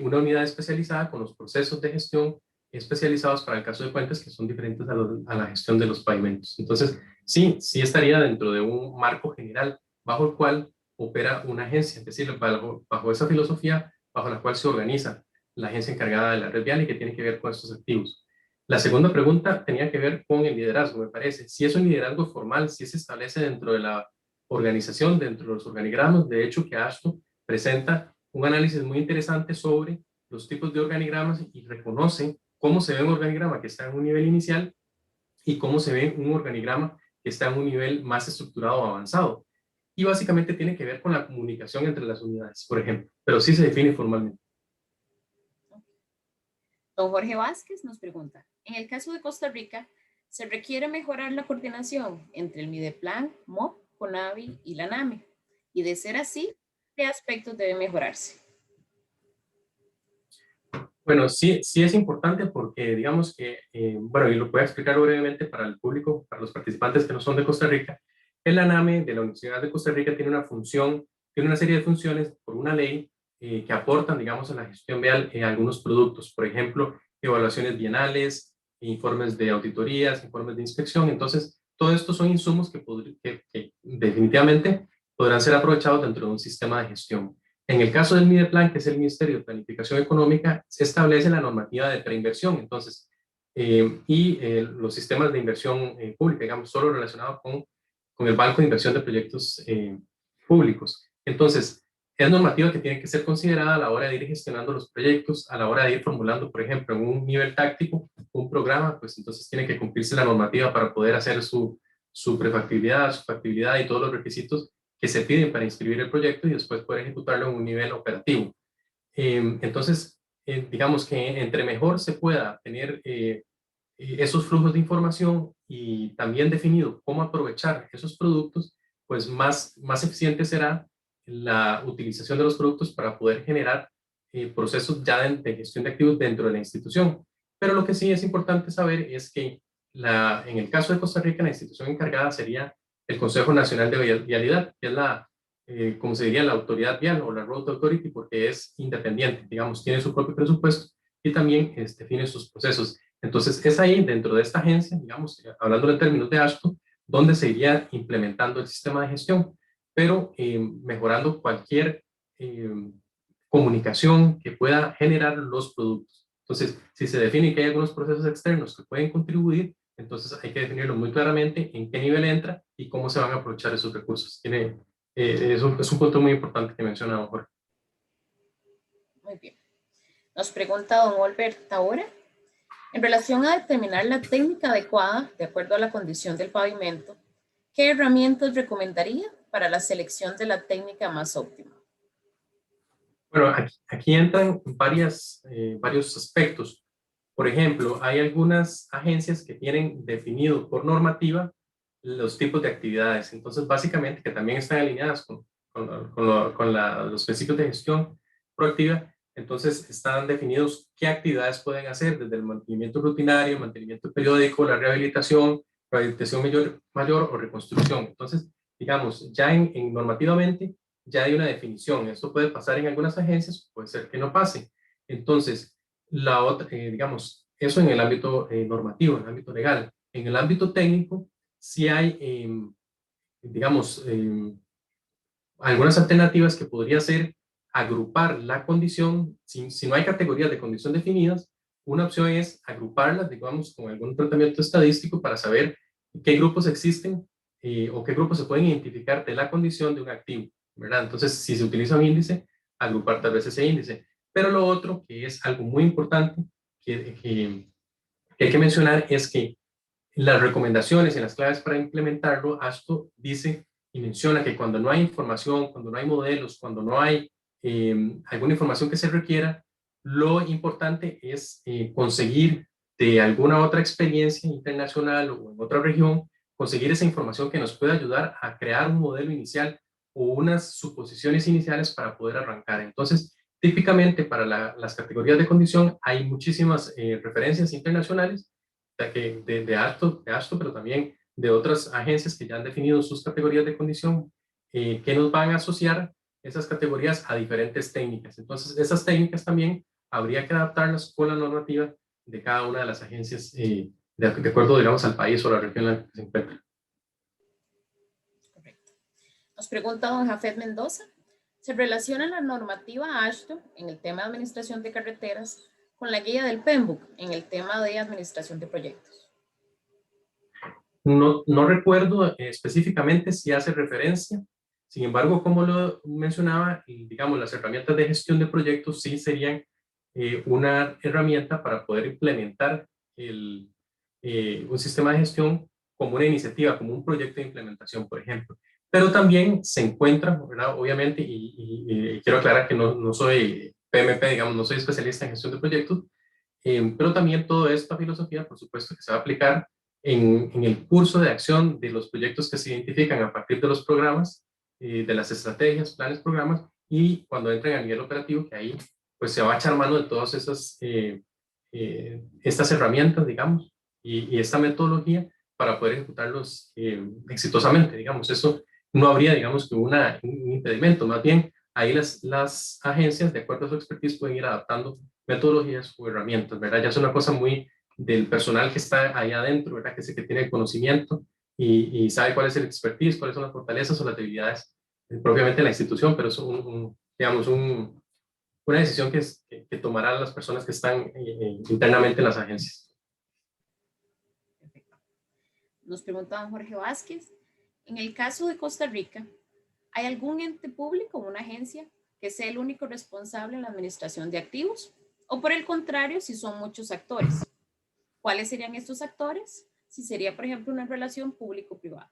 una unidad especializada con los procesos de gestión especializados para el caso de puentes que son diferentes a la gestión de los pavimentos. Entonces, sí estaría dentro de un marco general bajo el cual opera una agencia, es decir, bajo esa filosofía bajo la cual se organiza la agencia encargada de la red vial y que tiene que ver con estos activos. La segunda pregunta tenía que ver con el liderazgo, me parece. Si es un liderazgo formal, si se establece dentro de la organización, dentro de los organigramas, de hecho que ASTO presenta un análisis muy interesante sobre los tipos de organigramas y reconoce cómo se ve un organigrama que está en un nivel inicial y cómo se ve un organigrama que está en un nivel más estructurado o avanzado. Y básicamente tiene que ver con la comunicación entre las unidades, por ejemplo, pero sí se define formalmente. Don Jorge Vázquez nos pregunta, en el caso de Costa Rica, ¿se requiere mejorar la coordinación entre el Mideplan, MOP, CONAVI y la NAME? Y de ser así, ¿qué aspectos deben mejorarse? Bueno, sí es importante porque digamos que, bueno, y lo voy a explicar brevemente para el público, para los participantes que no son de Costa Rica, el ANAME de la Universidad de Costa Rica tiene una serie de funciones por una ley que aportan, digamos, a la gestión vial algunos productos, por ejemplo, evaluaciones bienales, informes de auditorías, informes de inspección. Entonces, todo esto son insumos que definitivamente podrán ser aprovechados dentro de un sistema de gestión. En el caso del Mideplan, que es el Ministerio de Planificación Económica, se establece la normativa de preinversión, entonces, los sistemas de inversión pública, digamos, solo relacionados con el Banco de Inversión de Proyectos Públicos. Entonces, es normativa que tiene que ser considerada a la hora de ir gestionando los proyectos, a la hora de ir formulando, por ejemplo, en un nivel táctico, un programa, pues entonces tiene que cumplirse la normativa para poder hacer su prefactibilidad, su factibilidad y todos los requisitos que se piden para inscribir el proyecto y después poder ejecutarlo en un nivel operativo. Entonces, digamos que entre mejor se pueda tener esos flujos de información y también definido cómo aprovechar esos productos, pues más eficiente será la utilización de los productos para poder generar procesos ya de gestión de activos dentro de la institución. Pero lo que sí es importante saber es que en el caso de Costa Rica, la institución encargada sería el Consejo Nacional de Vialidad, que es como se diría, la autoridad vial o la Road Authority, porque es independiente, digamos, tiene su propio presupuesto y también define sus procesos. Entonces, es ahí, dentro de esta agencia, digamos, hablando en términos de ASHTO, donde se iría implementando el sistema de gestión, pero mejorando cualquier comunicación que pueda generar los productos. Entonces, si se define que hay algunos procesos externos que pueden contribuir, entonces hay que definirlo muy claramente en qué nivel entra y cómo se van a aprovechar esos recursos. Es un punto muy importante que menciona don Jorge. Muy bien. Nos pregunta don Albert ahora, en relación a determinar la técnica adecuada de acuerdo a la condición del pavimento, ¿qué herramientas recomendaría para la selección de la técnica más óptima? Bueno, aquí entran varios aspectos. Por ejemplo, hay algunas agencias que tienen definido por normativa los tipos de actividades. Entonces, básicamente, que también están alineadas con los principios de gestión proactiva. Entonces, están definidos qué actividades pueden hacer, desde el mantenimiento rutinario, mantenimiento periódico, la rehabilitación mayor o reconstrucción. Entonces, digamos, ya normativamente ya hay una definición. Esto puede pasar en algunas agencias, puede ser que no pase. Entonces, la otra, digamos, eso en el ámbito normativo, en el ámbito legal. En el ámbito técnico, sí hay, digamos, algunas alternativas que podría ser agrupar la condición, si no hay categorías de condición definidas, una opción es agruparlas, digamos, con algún tratamiento estadístico para saber qué grupos existen o qué grupos se pueden identificar de la condición de un activo, ¿verdad? Entonces, si se utiliza un índice, agrupar tal vez ese índice. Pero lo otro, que es algo muy importante que hay que mencionar, es que las recomendaciones y las claves para implementarlo, ASTO dice y menciona que cuando no hay información, cuando no hay modelos, cuando no hay alguna información que se requiera, lo importante es conseguir de alguna otra experiencia internacional o en otra región, conseguir esa información que nos pueda ayudar a crear un modelo inicial o unas suposiciones iniciales para poder arrancar. Entonces, típicamente para las categorías de condición hay muchísimas referencias internacionales de ASTO, pero también de otras agencias que ya han definido sus categorías de condición, que nos van a asociar esas categorías a diferentes técnicas. Entonces, esas técnicas también habría que adaptarlas con la normativa de cada una de las agencias, de acuerdo, digamos, al país o la región en la que se encuentra. Correcto. Nos pregunta don Jafet Mendoza, ¿se relaciona la normativa AASHTO en el tema de administración de carreteras con la guía del PMBOK en el tema de administración de proyectos? No recuerdo específicamente si hace referencia. Sin embargo, como lo mencionaba, digamos, las herramientas de gestión de proyectos sí serían una herramienta para poder implementar un sistema de gestión como una iniciativa, como un proyecto de implementación, por ejemplo. Pero también se encuentra, ¿verdad? Obviamente, y quiero aclarar que no soy PMP, digamos, no soy especialista en gestión de proyectos, pero también toda esta filosofía, por supuesto, que se va a aplicar en el curso de acción de los proyectos que se identifican a partir de los programas, de las estrategias, planes, programas, y cuando entren a nivel operativo, que ahí pues se va a echar mano de todas estas herramientas, digamos, y esta metodología para poder ejecutarlos exitosamente, digamos. Eso no habría, digamos, que un impedimento, más bien ahí las agencias, de acuerdo a su expertise, pueden ir adaptando metodologías o herramientas, ¿verdad? Ya es una cosa muy del personal que está ahí adentro, ¿verdad? Que tiene el conocimiento y sabe cuál es el expertise, cuáles son las fortalezas o las debilidades propiamente de la institución, pero es digamos, una decisión que tomarán las personas que están internamente en las agencias. Perfecto. Nos pregunta don Jorge Vázquez, en el caso de Costa Rica, ¿hay algún ente público o una agencia que sea el único responsable en la administración de activos? O por el contrario, si son muchos actores, ¿cuáles serían estos actores? Si sería, por ejemplo, una relación público-privada.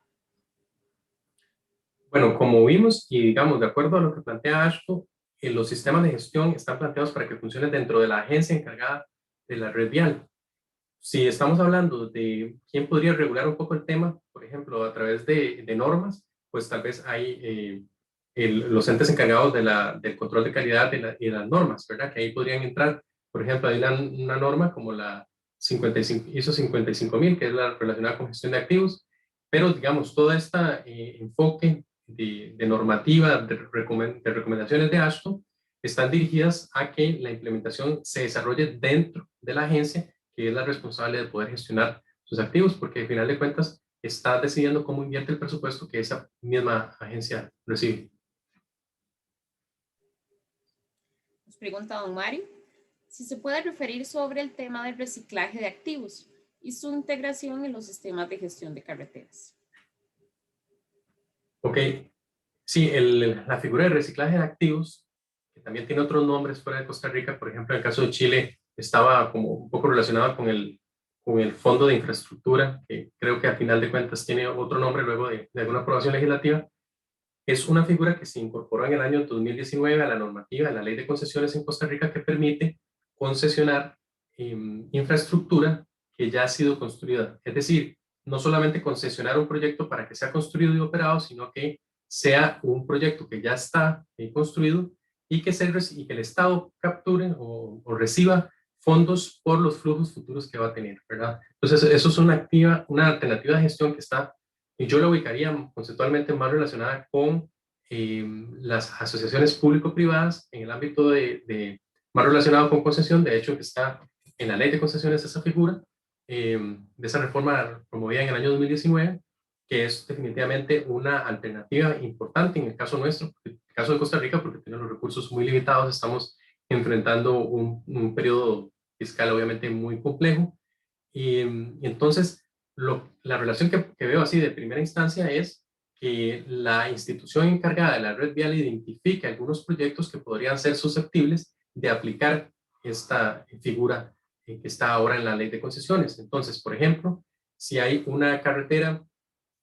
Bueno, como vimos y digamos, de acuerdo a lo que plantea AASHTO, los sistemas de gestión están planteados para que funcionen dentro de la agencia encargada de la red vial. Si estamos hablando de quién podría regular un poco el tema, por ejemplo, a través de normas, pues tal vez hay los entes encargados del control de calidad y las normas, ¿verdad? Que ahí podrían entrar, por ejemplo, hay una norma como la 55, ISO 55000, que es la relacionada con gestión de activos, pero digamos, todo este enfoque de normativa, de recomendaciones de AASHTO, están dirigidas a que la implementación se desarrolle dentro de la agencia, que es la responsable de poder gestionar sus activos, porque al final de cuentas está decidiendo cómo invierte el presupuesto que esa misma agencia recibe. Nos pregunta don Mario, si se puede referir sobre el tema del reciclaje de activos y su integración en los sistemas de gestión de carreteras. Ok, sí, la figura de reciclaje de activos, que también tiene otros nombres fuera de Costa Rica, por ejemplo, en el caso de Chile, estaba como un poco relacionado con el Fondo de Infraestructura, que creo que a final de cuentas tiene otro nombre luego de alguna aprobación legislativa. Es una figura que se incorporó en el año 2019 a la normativa, a la Ley de Concesiones en Costa Rica, que permite concesionar infraestructura que ya ha sido construida. Es decir, no solamente concesionar un proyecto para que sea construido y operado, sino que sea un proyecto que ya está construido y que el Estado capture o reciba fondos por los flujos futuros que va a tener, ¿verdad? Entonces, eso es una alternativa de gestión que está, y yo la ubicaría conceptualmente más relacionada con las asociaciones público-privadas en el ámbito más relacionado con concesión. De hecho, que está en la ley de concesiones esa figura, de esa reforma promovida en el año 2019, que es definitivamente una alternativa importante en el caso nuestro, en el caso de Costa Rica, porque tiene los recursos muy limitados, estamos enfrentando un periodo fiscal obviamente muy complejo, y entonces la relación que veo así de primera instancia es que la institución encargada de la red vial identifique algunos proyectos que podrían ser susceptibles de aplicar esta figura que está ahora en la ley de concesiones. Entonces, por ejemplo, si hay una carretera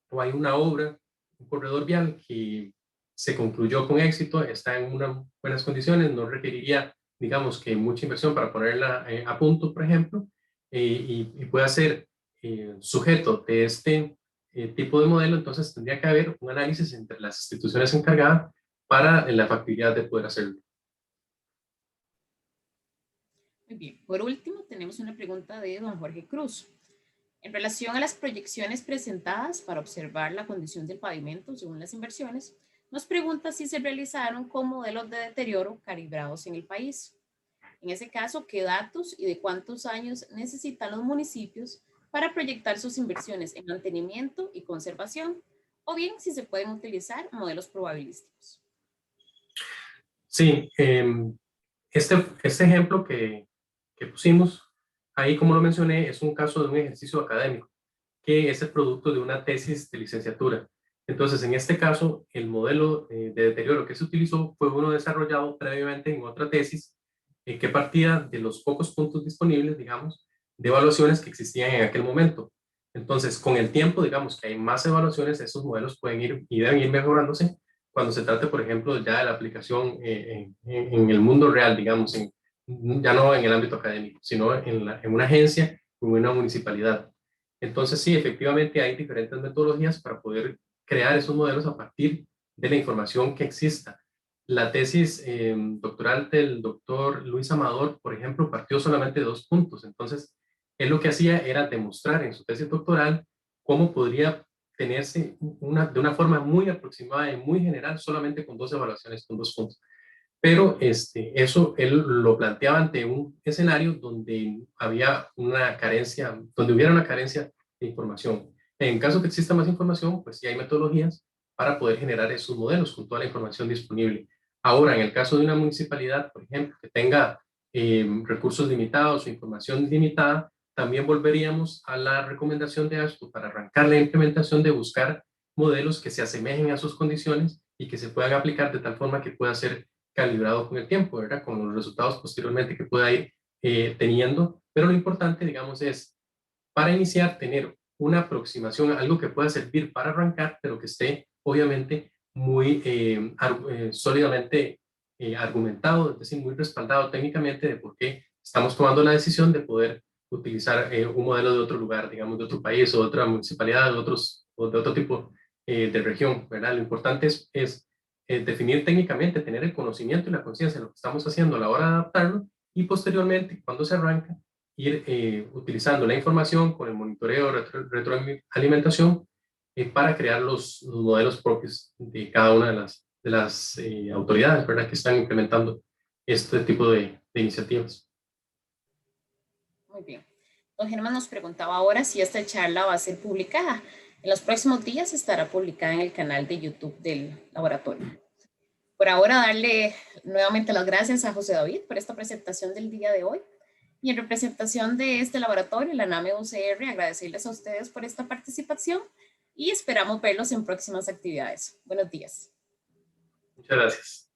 o hay una obra, un corredor vial que se concluyó con éxito, está en unas buenas condiciones, no requeriría, digamos, que mucha inversión para ponerla a punto, por ejemplo, y pueda ser sujeto de este tipo de modelo, entonces tendría que haber un análisis entre las instituciones encargadas para la factibilidad de poder hacerlo. Muy bien. Por último, tenemos una pregunta de don Jorge Cruz. En relación a las proyecciones presentadas para observar la condición del pavimento según las inversiones, nos pregunta si se realizaron con modelos de deterioro calibrados en el país. En ese caso, ¿qué datos y de cuántos años necesitan los municipios para proyectar sus inversiones en mantenimiento y conservación? O bien, si se pueden utilizar modelos probabilísticos. Sí, este ejemplo que pusimos, ahí como lo mencioné, es un caso de un ejercicio académico, que es el producto de una tesis de licenciatura. Entonces, en este caso, el modelo de deterioro que se utilizó fue uno desarrollado previamente en otra tesis que partía de los pocos puntos disponibles, digamos, de evaluaciones que existían en aquel momento. Entonces, con el tiempo, digamos que hay más evaluaciones, esos modelos pueden ir y deben ir mejorándose cuando se trate, por ejemplo, ya de la aplicación en el mundo real, digamos, ya no en el ámbito académico, sino en una agencia o en una municipalidad. Entonces, sí, efectivamente hay diferentes metodologías para poder crear esos modelos a partir de la información que exista. La tesis doctoral del doctor Luis Amador, por ejemplo, partió solamente de 2 puntos. Entonces, él lo que hacía era demostrar en su tesis doctoral cómo podría tenerse de una forma muy aproximada y muy general solamente con 2 evaluaciones, con 2 puntos. Pero eso él lo planteaba ante un escenario donde había una carencia, donde hubiera una carencia de información. En caso que exista más información, pues sí hay metodologías para poder generar esos modelos con toda la información disponible. Ahora, en el caso de una municipalidad, por ejemplo, que tenga recursos limitados o información limitada, también volveríamos a la recomendación de ASPO para arrancar la implementación de buscar modelos que se asemejen a sus condiciones y que se puedan aplicar de tal forma que pueda ser calibrado con el tiempo, ¿verdad? Con los resultados posteriormente que pueda ir teniendo. Pero lo importante, digamos, es para iniciar tener una aproximación, algo que pueda servir para arrancar, pero que esté obviamente muy sólidamente argumentado, es decir, muy respaldado técnicamente de por qué estamos tomando la decisión de poder utilizar un modelo de otro lugar, digamos, de otro país o de otra municipalidad, o de otro tipo de región, ¿verdad? Lo importante es definir técnicamente, tener el conocimiento y la conciencia de lo que estamos haciendo a la hora de adaptarlo y posteriormente, cuando se arranca, ir utilizando la información con el monitoreo, retroalimentación para crear los modelos propios de cada una de las autoridades, ¿verdad? Que están implementando este tipo de iniciativas. Muy bien. Don Germán nos preguntaba ahora si esta charla va a ser publicada. En los próximos días estará publicada en el canal de YouTube del laboratorio. Por ahora, darle nuevamente las gracias a José David por esta presentación del día de hoy. Y en representación de este laboratorio, la NAME UCR, agradecerles a ustedes por esta participación y esperamos verlos en próximas actividades. Buenos días. Muchas gracias.